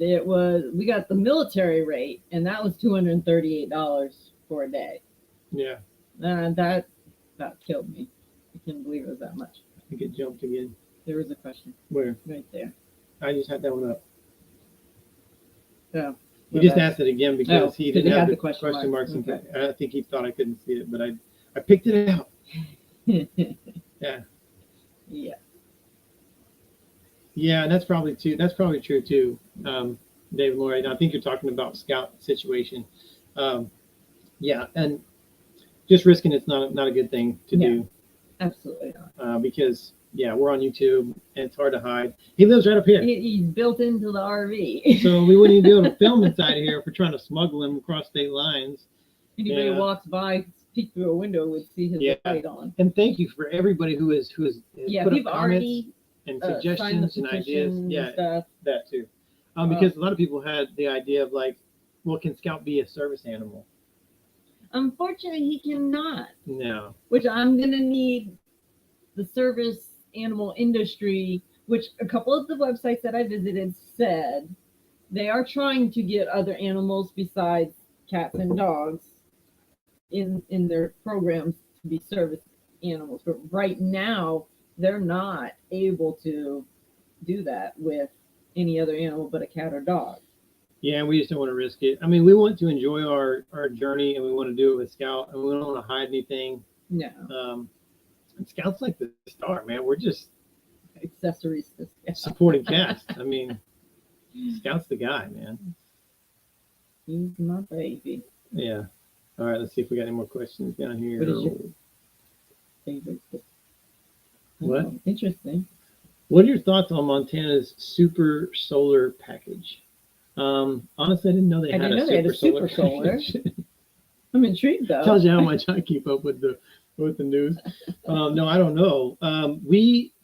we got the military rate, and that was $238 for a day. Yeah. And that killed me. I can't believe it was that much. I think it jumped again. There was a question. Where? Right there. I just had that one up. So he just asked it again because he didn't have the question marks. Okay. I think he thought I couldn't see it, but I picked it out. Yeah. Yeah. Yeah, and that's probably true too, David Lloyd. I think you're talking about Scout situation. Yeah, and just risking it's not a good thing to do. Absolutely not. Because we're on YouTube and it's hard to hide. He lives right up here. He's built into the RV. So we wouldn't even be able to film inside here if we're trying to smuggle him across state lines. Anybody walks by, peek through a window, would see his light on. And thank you for everybody who has put up comments already and suggestions and ideas. Stuff. That too. Because a lot of people had the idea of like, well, can Scout be a service animal? Unfortunately, he cannot. No. Which I'm gonna need the service animal industry, which a couple of the websites that I visited said they are trying to get other animals besides cats and dogs in their programs to be service animals. But right now, they're not able to do that with any other animal but a cat or dog. Yeah, we just don't want to risk it. I mean, we want to enjoy our journey, and we want to do it with Scout, and we don't want to hide anything. No. And Scout's like the star, man. We're just accessories to Scout. Supporting cast. I mean, Scout's the guy, man. He's my baby. Yeah. All right, let's see if we got any more questions down here. What is your favorite? What? Oh, interesting. What are your thoughts on Montana's super solar package? Honestly, I didn't know they had a super solar. I'm intrigued though. Tells you how much I keep up with the news. No, I don't know.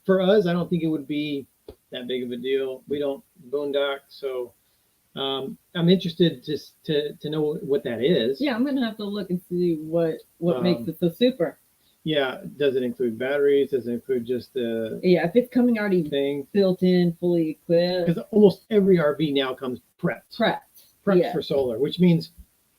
For us, I don't think it would be that big of a deal. We don't boondock, so I'm interested just to know what that is. Yeah, I'm gonna have to look and see what makes it so super. Yeah, does it include batteries? Does it include just the if it's coming already built in, fully equipped? Because almost every RV now comes prepped for solar, which means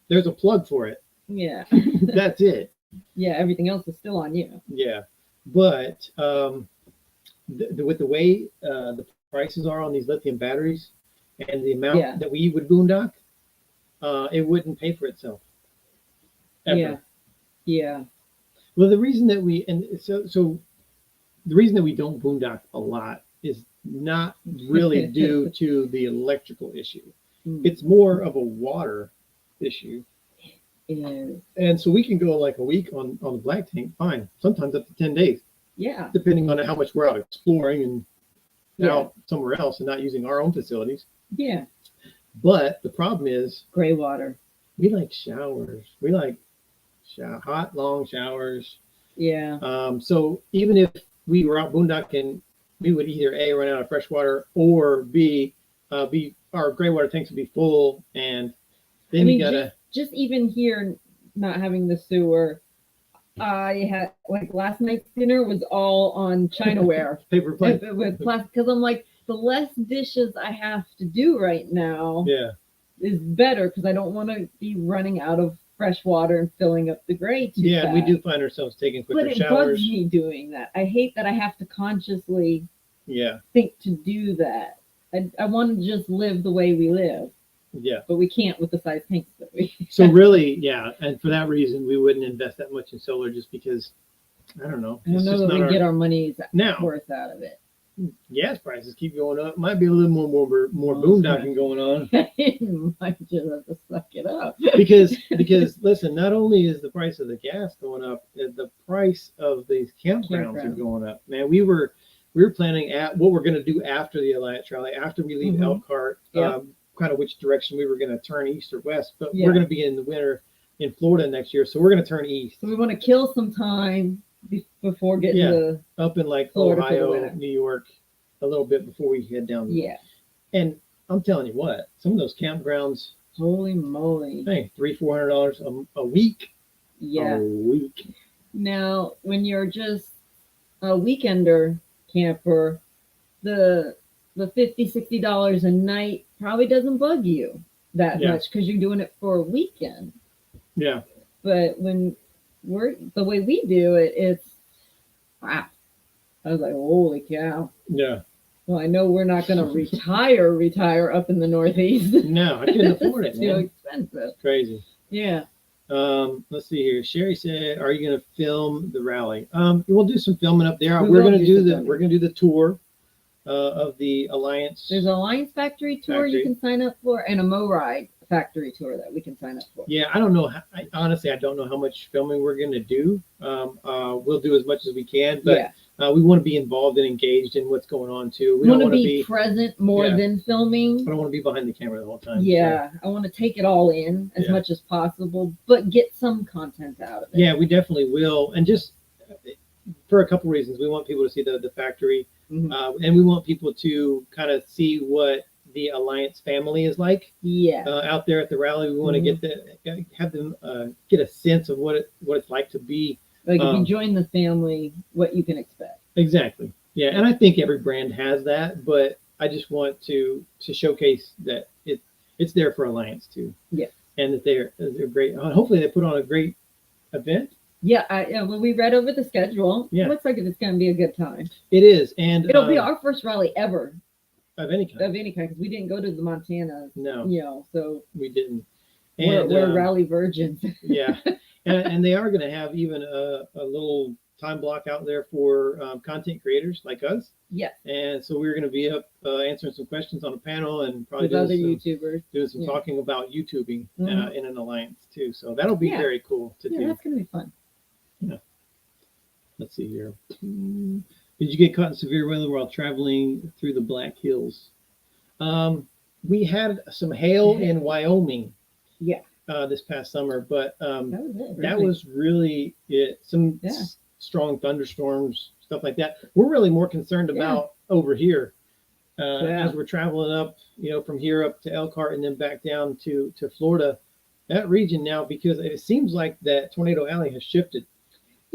there's a plug for it. Yeah. That's it. Yeah, everything else is still on you. Yeah, but with the way the prices are on these lithium batteries and the amount that we would boondock, it wouldn't pay for itself. Ever. Yeah. Well, the reason that we the reason that we don't boondock a lot is not really due to the electrical issue. It's more of a water issue. And so we can go like a week on the black tank, fine. Sometimes up to 10 days. Yeah. Depending on how much we're out exploring and out somewhere else and not using our own facilities. Yeah. But the problem is gray water. We like showers. We like hot, long showers. Yeah. So even if we were out boondocking, we would either A, run out of fresh water, or B, our gray water tanks would be full, and then you gotta just even here not having the sewer. I had like last night's dinner was all on Chinaware. Paper plate with plastic, because I'm like, the less dishes I have to do right now is better, because I don't want to be running out of fresh water and filling up the grate too fast. We do find ourselves taking quicker showers. But it bugs me doing that. I hate that I have to consciously think to do that. I want to just live the way we live. Yeah. But we can't with the size tanks that we have. So really, and for that reason, we wouldn't invest that much in solar, just because, I don't know. I don't know that we get our money's worth out of it. Gas prices keep going up. Might be a little more boondocking going on. You might just have to suck it up. because listen, not only is the price of the gas going up, the price of these campgrounds are going up. Man, we were planning at what we're going to do after the Alliance Rally, after we leave Elkhart, kind of which direction we were going to turn, east or west. But we're going to be in the winter in Florida next year, so we're going to turn east. So we want to kill some time before getting up in like Florida, Ohio, New York, a little bit before we head down. And I'm telling you what, some of those campgrounds, holy moly, hey, $300-400 a week. Yeah, a week. Now, when you're just a weekender camper, the $50-60 a night probably doesn't bug you that much, because you're doing it for a weekend. Yeah. But when the way we do it, it's wow. I was like, holy cow. Yeah. Well, I know we're not going to retire up in the Northeast. No, I couldn't afford it, man. Too expensive. Crazy. Yeah. Let's see here. Sherry said, "Are you going to film the rally?" We'll do some filming up there. We're going to do the tour of the Alliance. There's an Alliance factory tour you can sign up for, and a MoRide factory tour that we can sign up for. Yeah, I don't know. Honestly, I don't know how much filming we're going to do. We'll do as much as we can, but we want to be involved and engaged in what's going on too. We don't want to be present more than filming. I don't want to be behind the camera the whole time. Yeah, so I want to take it all in as much as possible, but get some content out of it. Yeah, we definitely will. And just for a couple reasons. We want people to see the factory, and we want people to kind of see what the Alliance family is like. Yeah. Out there at the rally, we want to have them get a sense of what it's like to be. Like if you join the family, what you can expect. Exactly. Yeah, and I think every brand has that, but I just want to showcase that it's there for Alliance too. Yeah. And that they're great. Hopefully they put on a great event. Yeah, well, we read over the schedule. Yeah. It looks like it's going to be a good time. It is, and it'll be our first rally ever of any kind. Because we didn't go to the Montana. No. So we didn't. And we're rally virgins. Yeah, and they are going to have even a little time block out there for content creators like us. Yes. And so we're going to be up answering some questions on a panel and probably with other YouTubers doing some talking about YouTubing in an alliance too. So that'll be very cool to do. Yeah, that's going to be fun. Yeah. Let's see here. Did you get caught in severe weather while traveling through the Black Hills? We had some hail in Wyoming. Yeah. This past summer, but that was really it. Some strong thunderstorms, stuff like that. We're really more concerned about over here as we're traveling up, from here up to Elkhart and then back down to Florida. That region now, because it seems like that Tornado Alley has shifted.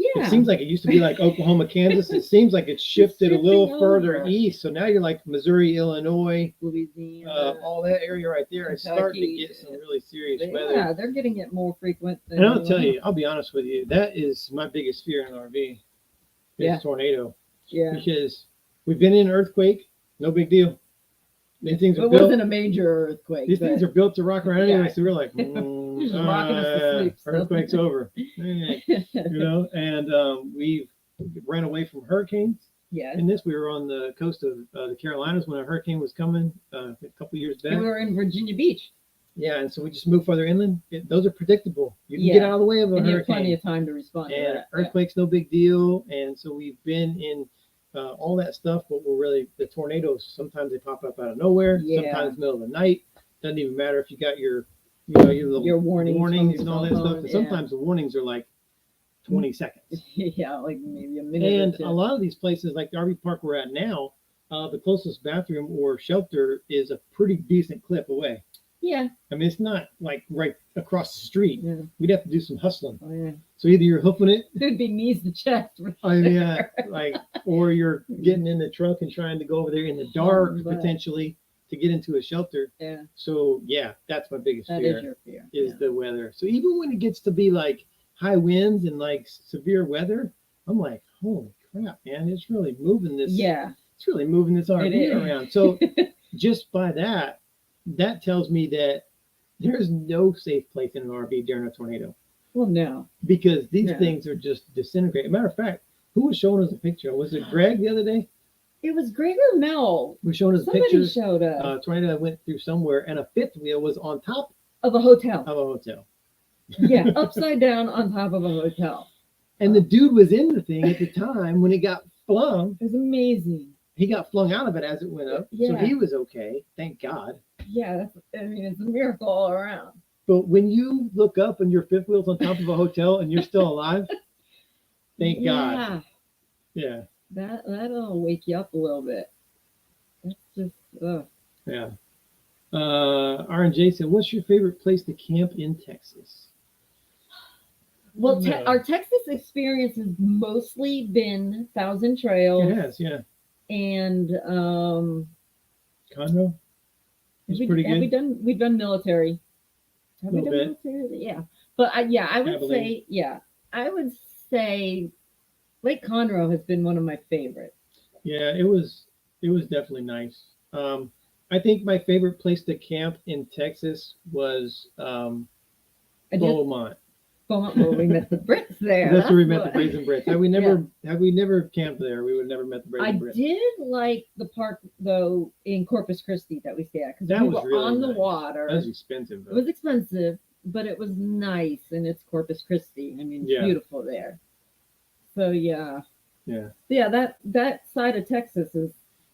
Yeah. It seems like it used to be like Oklahoma, Kansas. It seems like it's shifted a little further east. So now you're like Missouri, Illinois, Louisiana, all that area right there is starting to get some really serious weather. Yeah, they're getting it more frequent. And I'll tell you, I'll be honest with you, that is my biggest fear in RV. Is tornado. Yeah. Because we've been in an earthquake, no big deal. These things are built. It wasn't a major earthquake. These things are built to rock around anyway, so we're like, just rocking us to sleep. Earthquake's over. And we've ran away from hurricanes. Yeah. In this, we were on the coast of the Carolinas when a hurricane was coming a couple years back. And we were in Virginia Beach. Yeah, and so we just moved farther inland. Those are predictable. You can get out of the way of a hurricane. You have plenty of time to respond to that. Earthquake's no big deal. And so we've been in all that stuff, but we're really, the tornadoes, sometimes they pop up out of nowhere. Sometimes middle of the night. Doesn't even matter if you got your warnings and all that stuff. But sometimes the warnings are like 20 seconds. Yeah, like maybe a minute. And a lot of these places, like the RV park we're at now, the closest bathroom or shelter is a pretty decent clip away. Yeah. I mean, it's not like right across the street. Yeah. We'd have to do some hustling. Oh, yeah. So either you're hoofing it. It'd be knees to chest. Or you're getting in the truck and trying to go over there in the dark potentially to get into a shelter. Yeah. So that's my biggest fear. That is your fear. Is the weather. So even when it gets to be like high winds and like severe weather, I'm like, holy crap, man, it's really moving this. Yeah. It's really moving this RV around. So just by that tells me that there's no safe place in an RV during a tornado. Well, no. Because these things are just disintegrating. Matter of fact, who was showing us a picture? Was it Greg the other day? It was Greg or Mel. We're showing us Somebody pictures. Showed us. Tornado that went through somewhere, and a fifth wheel was on top of a hotel. Yeah, upside down on top of a hotel. And the dude was in the thing at the time when it got flung. It was amazing. He got flung out of it as it went up. Yeah. So he was okay. Thank God. Yeah, it's a miracle all around. But when you look up and your fifth wheel's on top of a hotel and you're still alive, thank God. Yeah. That'll wake you up a little bit. That's just Yeah. R&J said, what's your favorite place to camp in Texas? Well, our Texas experience has mostly been Thousand Trails. It has, yeah. And Conroe? It's pretty good. We've done military. Have we done military? Yeah. But I would say Lake Conroe has been one of my favorites. Yeah, it was definitely nice. I think my favorite place to camp in Texas was Beaumont. Well, we met the Brits there. That's where we met the Brazen Brits. Had we never camped there, we would have never met the Brazen Brits. I did like the park though in Corpus Christi that we stayed at because we were really on the nice. water. That was expensive though. It was expensive, but it was nice, and it's Corpus Christi. I mean, it's beautiful there. So yeah. That side of Texas is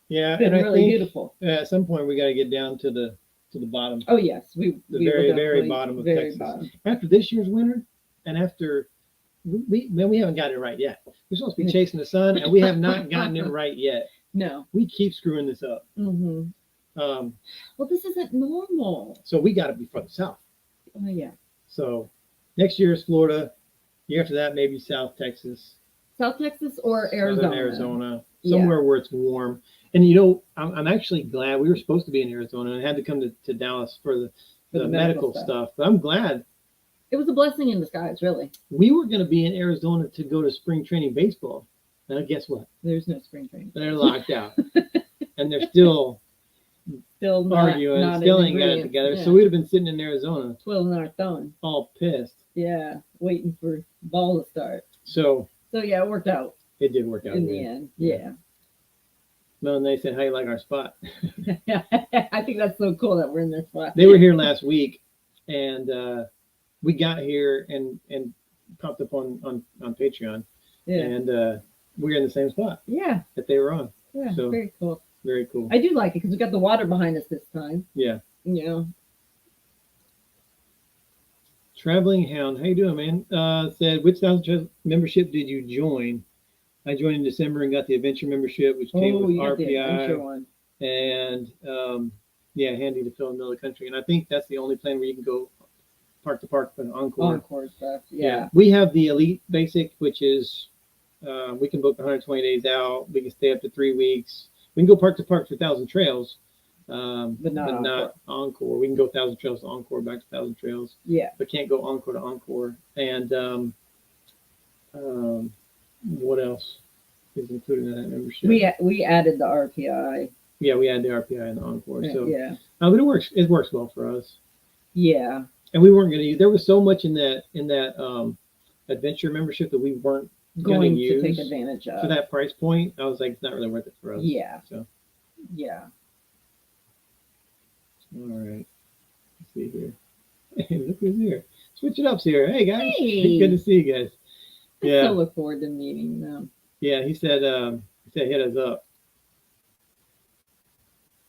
really beautiful. At some point, we got to get down to the bottom. Oh yes, the very bottom of Texas. After this year's winter. And after we haven't gotten it right yet. We're supposed to be chasing the sun, and we have not gotten it right yet. No, we keep screwing this up. Mm-hmm. Well, this isn't normal. So we got to be further south. Oh yeah. So next year is Florida. Year after that, maybe South Texas. South Texas or Arizona. Southern Arizona, somewhere where it's warm. And you know, I'm actually glad we were supposed to be in Arizona and had to come to Dallas for the medical stuff. But I'm glad. It was a blessing in disguise, really. We were going to be in Arizona to go to spring training baseball. Now, guess what? There's no spring training. They're locked out. And they're still arguing, still ain't got it together. Yeah. So we'd have been sitting in Arizona. Twiddling our thumb. All pissed. Yeah, waiting for ball to start. So yeah, it worked out. It did work out. In the end, yeah. Well, and they said, how you like our spot? I think that's so cool that we're in this spot. They were here last week, and we got here and popped up on Patreon. Yeah. And we're in the same spot. Yeah. That they were on. Yeah, so, very cool. Very cool. I do like it because we got the water behind us this time. Yeah. You know. Traveling Hound, how you doing, man? Said, which Thousand membership did you join? I joined in December and got the Adventure membership, which came with RPI. And handy to fill in the middle of the country. And I think that's the only plan where you can go park to park for the Encore. Encore stuff, yeah. We have the Elite Basic, which is we can book 120 days out. We can stay up to 3 weeks. We can go park to park for 1,000 Trails. But not Encore. We can go 1,000 Trails to Encore, back to 1,000 Trails. Yeah. But can't go Encore to Encore. And what else is included in that membership? We added the RPI. Yeah, we added the RPI and the Encore. So yeah. But it works. It works well for us. Yeah. And we weren't going to use. There was so much in that Adventure membership that we weren't going to use take advantage of for that price point. I was like, it's not really worth it for us. Yeah. So. Yeah. All right. Let's see here. Hey, look who's here. Switch it up here. Hey, guys. Hey. Good to see you guys. I still look forward to meeting them. Yeah, he said hit us up.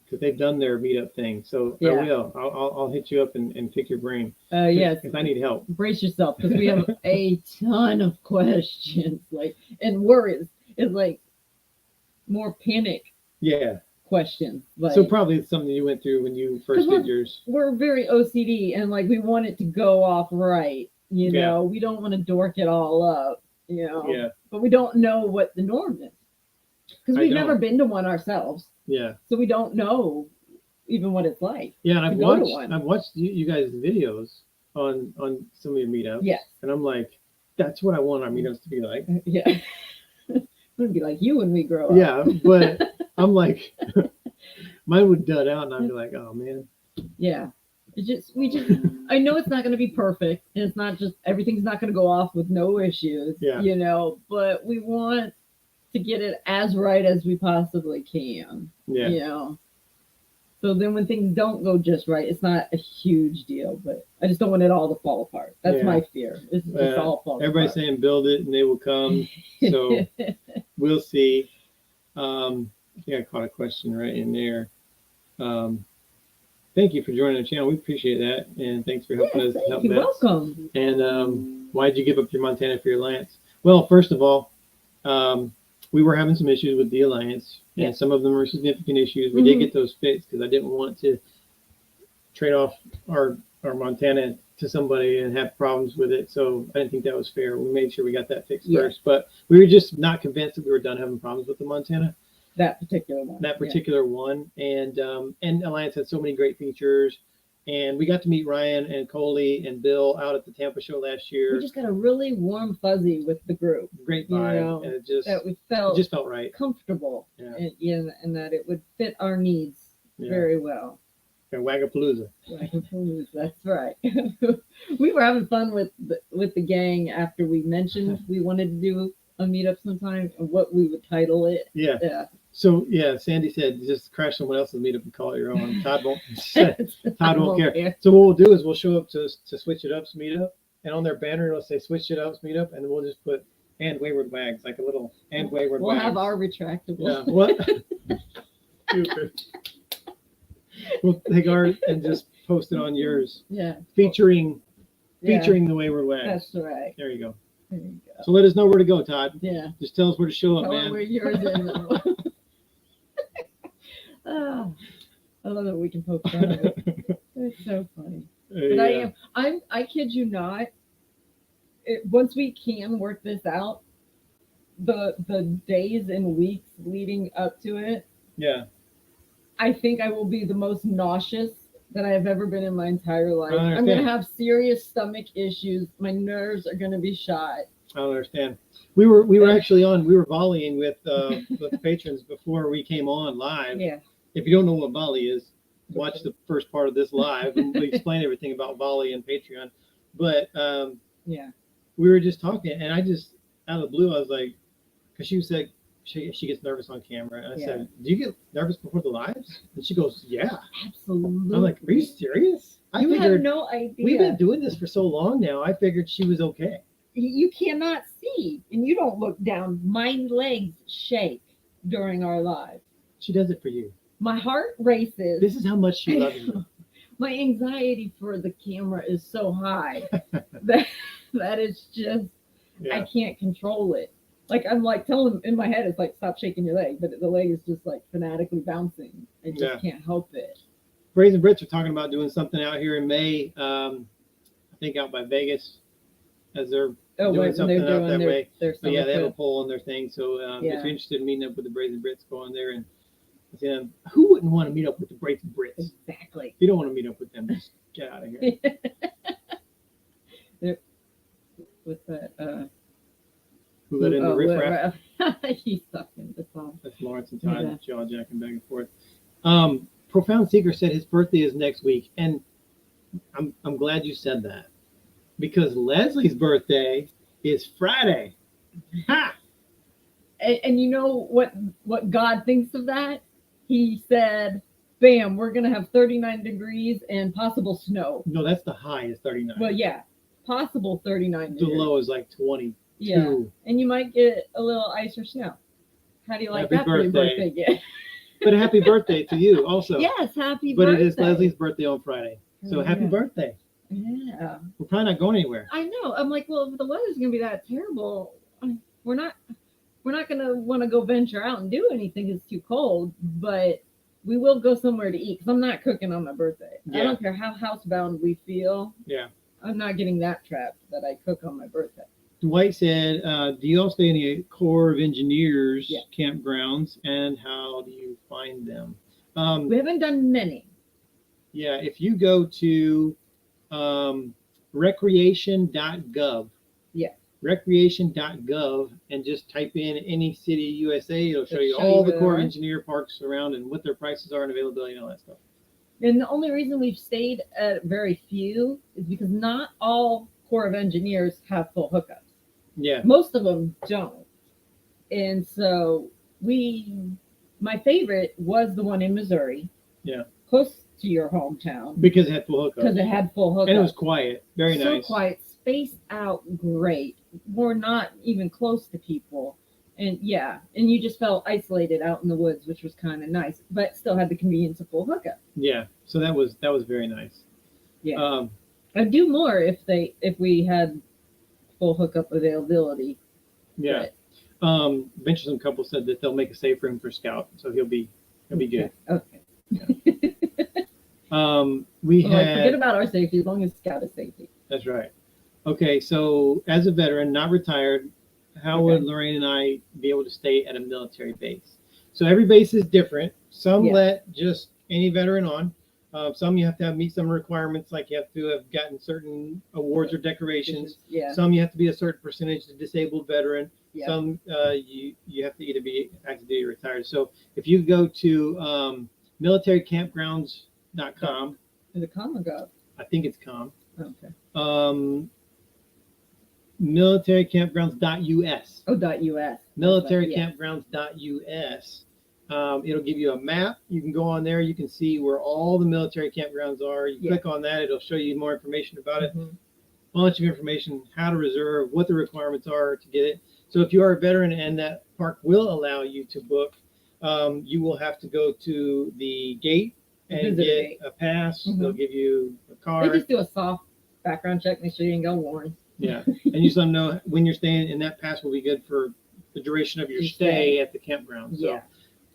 Because they've done their meetup thing. So I will. I'll hit you up and pick your brain. Yes. Because I need help. Brace yourself, because we have a ton of questions. And worries is like more panic. Yeah. Questions. So probably it's something you went through when you first did yours. We're very OCD and we want it to go off right. You know, we don't want to dork it all up. You know. Yeah. But we don't know what the norm is. Because we've never been to one ourselves. Yeah. So we don't know even what it's like. Yeah, and I've watched you guys' videos on some of your meetups. Yes. And I'm like, that's what I want our meetups to be like. Yeah. It would be like you when we grow up. Yeah, but I'm like, mine would dud out, and I'd be like, oh man. Yeah. I know it's not going to be perfect, and it's not just everything's not going to go off with no issues. Yeah. You know, but we want to get it as right as we possibly can. Yeah. You know. So then when things don't go just right, it's not a huge deal, but I just don't want it all to fall apart. That's my fear. It's all fall everybody's apart. saying build it and they will come. So we'll see. I think I caught a question right in there. Thank you for joining the channel. We appreciate that. And thanks for helping us. You're welcome. And why'd you give up your Montana for your Alliance? Well, first of all, we were having some issues with the Alliance, and some of them were significant issues. We did get those fixed because I didn't want to trade off our Montana to somebody and have problems with it. So I didn't think that was fair. We made sure we got that fixed first, but we were just not convinced that we were done having problems with the Montana. That particular one. And Alliance had so many great features. And we got to meet Ryan and Coley and Bill out at the Tampa show last year. We just got a really warm fuzzy with the group. Great vibe. And it just felt right. Comfortable. Yeah. And that it would fit our needs very well. And Wagapalooza. That's right. We were having fun with the gang after we mentioned we wanted to do a meetup sometime and what we would title it. Yeah. So Sandy said just crash someone else's meetup and call it your own. Todd won't care. So what we'll do is we'll show up to Switch It Up's meetup, and on their banner it'll say Switch It Up's meetup, and then we'll just put and Wayward Waggs, like a little and Wayward Waggs. We'll have our retractable. Yeah. What? Stupid. We'll take ours and just post it on yours. Yeah. Featuring the Wayward Waggs. That's right. There you go. There you go. So let us know where to go, Todd. Yeah. Just tell us where to show up, man. Tell where yours is. I love that we can poke fun of it. It's so funny. But I kid you not. Once we can work this out, the days and weeks leading up to it, I think I will be the most nauseous that I have ever been in my entire life. I'm going to have serious stomach issues. My nerves are going to be shot. I don't understand. We were actually we were volleying with the patrons before we came on live. Yeah. If you don't know what volley is, watch the first part of this live and we explain everything about volley and Patreon. But we were just talking, and I just out of the blue I was like, because she said she gets nervous on camera, and I said, "Do you get nervous before the lives?" And she goes, "Yeah, absolutely." I'm like, "Are you serious?" You have no idea. We've been doing this for so long now. I figured she was okay. You cannot see, and you don't look down. My legs shake during our live. She does it for you. My heart races. This is how much she loves you. My anxiety for the camera is so high that is just I can't control it. Like I'm like telling in my head, it's like stop shaking your leg, but the leg is just like fanatically bouncing. I just can't help it. Brazen Brits are talking about doing something out here in May. I think out by Vegas, as they're doing something out that way. But they have a poll on their thing. So if you're interested in meeting up with the Brazen Brits, go on there and who wouldn't want to meet up with the Brazen Brits? Exactly. If you don't want to meet up with them, just get out of here. With that. Who let in the riffraff? He's sucking the song. That's Lawrence and Todd jaw jacking back and forth. Profound Seeker said his birthday is next week, and I'm glad you said that because Leslie's birthday is Friday. Ha! And you know what God thinks of that? He said, "Bam, we're gonna have 39 degrees and possible snow." No, that's the high is 39. Well, yeah, possible 39 The degrees. low is like 20. Yeah, and you might get a little ice or snow. How do you like that for your birthday gift? But a happy birthday to you also. Yes, happy birthday. But it is Leslie's birthday on Friday. So happy birthday. Yeah. We're probably not going anywhere. I know. I'm like, well, if the weather's going to be that terrible, we're not going to want to go venture out and do anything. It's too cold, but we will go somewhere to eat because I'm not cooking on my birthday. Yeah. I don't care how housebound we feel. Yeah. I'm not getting that trapped that I cook on my birthday. Dwight said, do you all stay in the Corps of Engineers campgrounds, and how do you find them? We haven't done many. Yeah, if you go to recreation.gov, recreation.gov, and just type in any city USA, it'll show you all the Corps of Engineer parks around and what their prices are and availability and all that stuff. And the only reason we've stayed at very few is because not all Corps of Engineers have full hookups. Yeah. Most of them don't. And so my favorite was the one in Missouri. Yeah. Close to your hometown. Because it had full hookups. Because it had full hookups. And it was quiet. Very nice. So quiet. Spaced out great. We're not even close to people. And and you just felt isolated out in the woods, which was kind of nice, but still had the convenience of full hookup. Yeah. So that was very nice. Yeah. I'd do more if we had full hookup availability. Yeah. Venturesome Couple said that they'll make a safe room for Scout, so he'll be good. Okay. Yeah. Forget about our safety as long as Scout is safety. That's right. Okay, so as a veteran, not retired, how would Lorraine and I be able to stay at a military base? So every base is different. Some let just any veteran on. Some you have to meet some requirements, like you have to have gotten certain awards or decorations. Yeah. Some you have to be a certain percentage of disabled veteran. Yeah. Some you have to either be active duty or retired. So if you go to militarycampgrounds.com. Is it com or gov? I think it's com. Okay. Militarycampgrounds.us. Oh, .us. Militarycampgrounds.us. It'll give you a map. You can go on there. You can see where all the military campgrounds are. You click on that. It'll show you more information about it. A bunch of information, how to reserve, what the requirements are to get it. So if you are a veteran and that park will allow you to book, you will have to go to the gate and get a pass. They'll give you a card. They just do a soft background check, make sure you didn't go worn. Yeah. And you just let them know when you're staying, and that pass will be good for the duration of your stay at the campground. So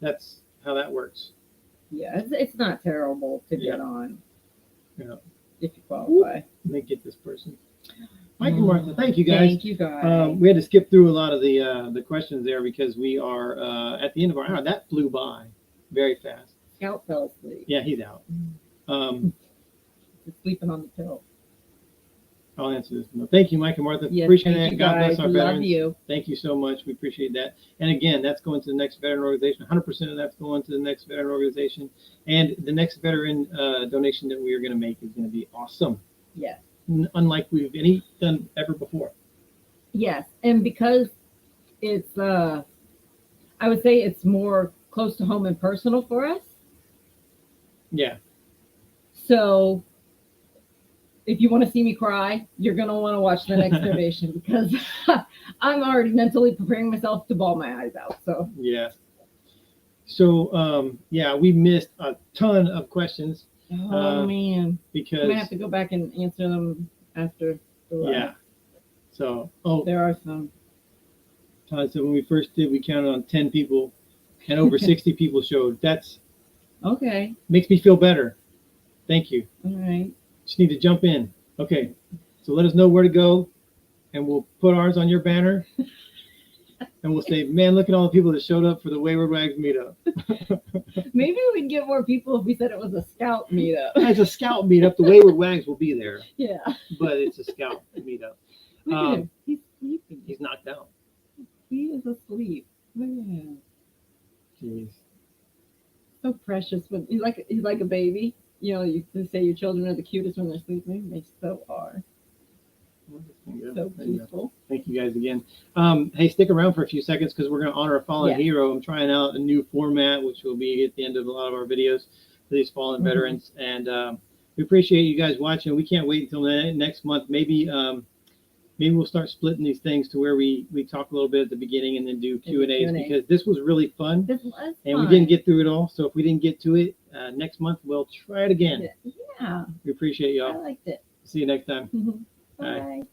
that's how that works. Yeah, it's not terrible to Yeah. get on. Yeah. If you qualify. Let me get this person. Mike and Martha, thank you guys. Thank you guys. We had to skip through a lot of the questions there because we are at the end of our hour. That flew by very fast. Scout fell asleep. Yeah, he's out. He's sleeping on the pill. I'll answer this. No, thank you, Mike and Martha. Yes, appreciate thank that. you God guys. bless our Love veterans. you. Thank you so much. We appreciate that. And again, that's going to the next veteran organization. 100% of that's going to the next veteran organization. And the next veteran donation that we are going to make is going to be awesome. Yes. Unlike we've done ever before. Yes, and because it's I would say it's more close to home and personal for us. Yeah. So if you want to see me cry, you're going to want to watch the next donation because I'm already mentally preparing myself to bawl my eyes out. So yeah. So yeah, we missed a ton of questions. Oh man. Because I'm gonna have to go back and answer them after the live. Yeah. So there are some. Todd said when we first did, we counted on 10 people and over 60 people showed. That's okay. Makes me feel better. Thank you. All right. Just need to jump in. Okay. So let us know where to go and we'll put ours on your banner. And we'll say, man, look at all the people that showed up for the Wayward Waggs meetup. Maybe we'd get more people if we said it was a scout meetup. As a scout meetup, the Wayward Waggs will be there. Yeah. But it's a scout meetup. Look at him. He's sleeping. He's knocked out. He is asleep. Look at him. Jeez. So precious. When he's like a baby. You know, you say your children are the cutest when they're sleeping. They so are. So peaceful. Thank you guys again. Hey, stick around for a few seconds because we're going to honor a fallen hero. I'm trying out a new format, which will be at the end of a lot of our videos for these fallen veterans. And we appreciate you guys watching. We can't wait until next month. Maybe we'll start splitting these things to where we talk a little bit at the beginning and then do Q&As because this was really fun. This was fun. And we didn't get through it all. So if we didn't get to it, next month we'll try it again. Yeah. We appreciate y'all. I liked it. See you next time. Bye. Bye.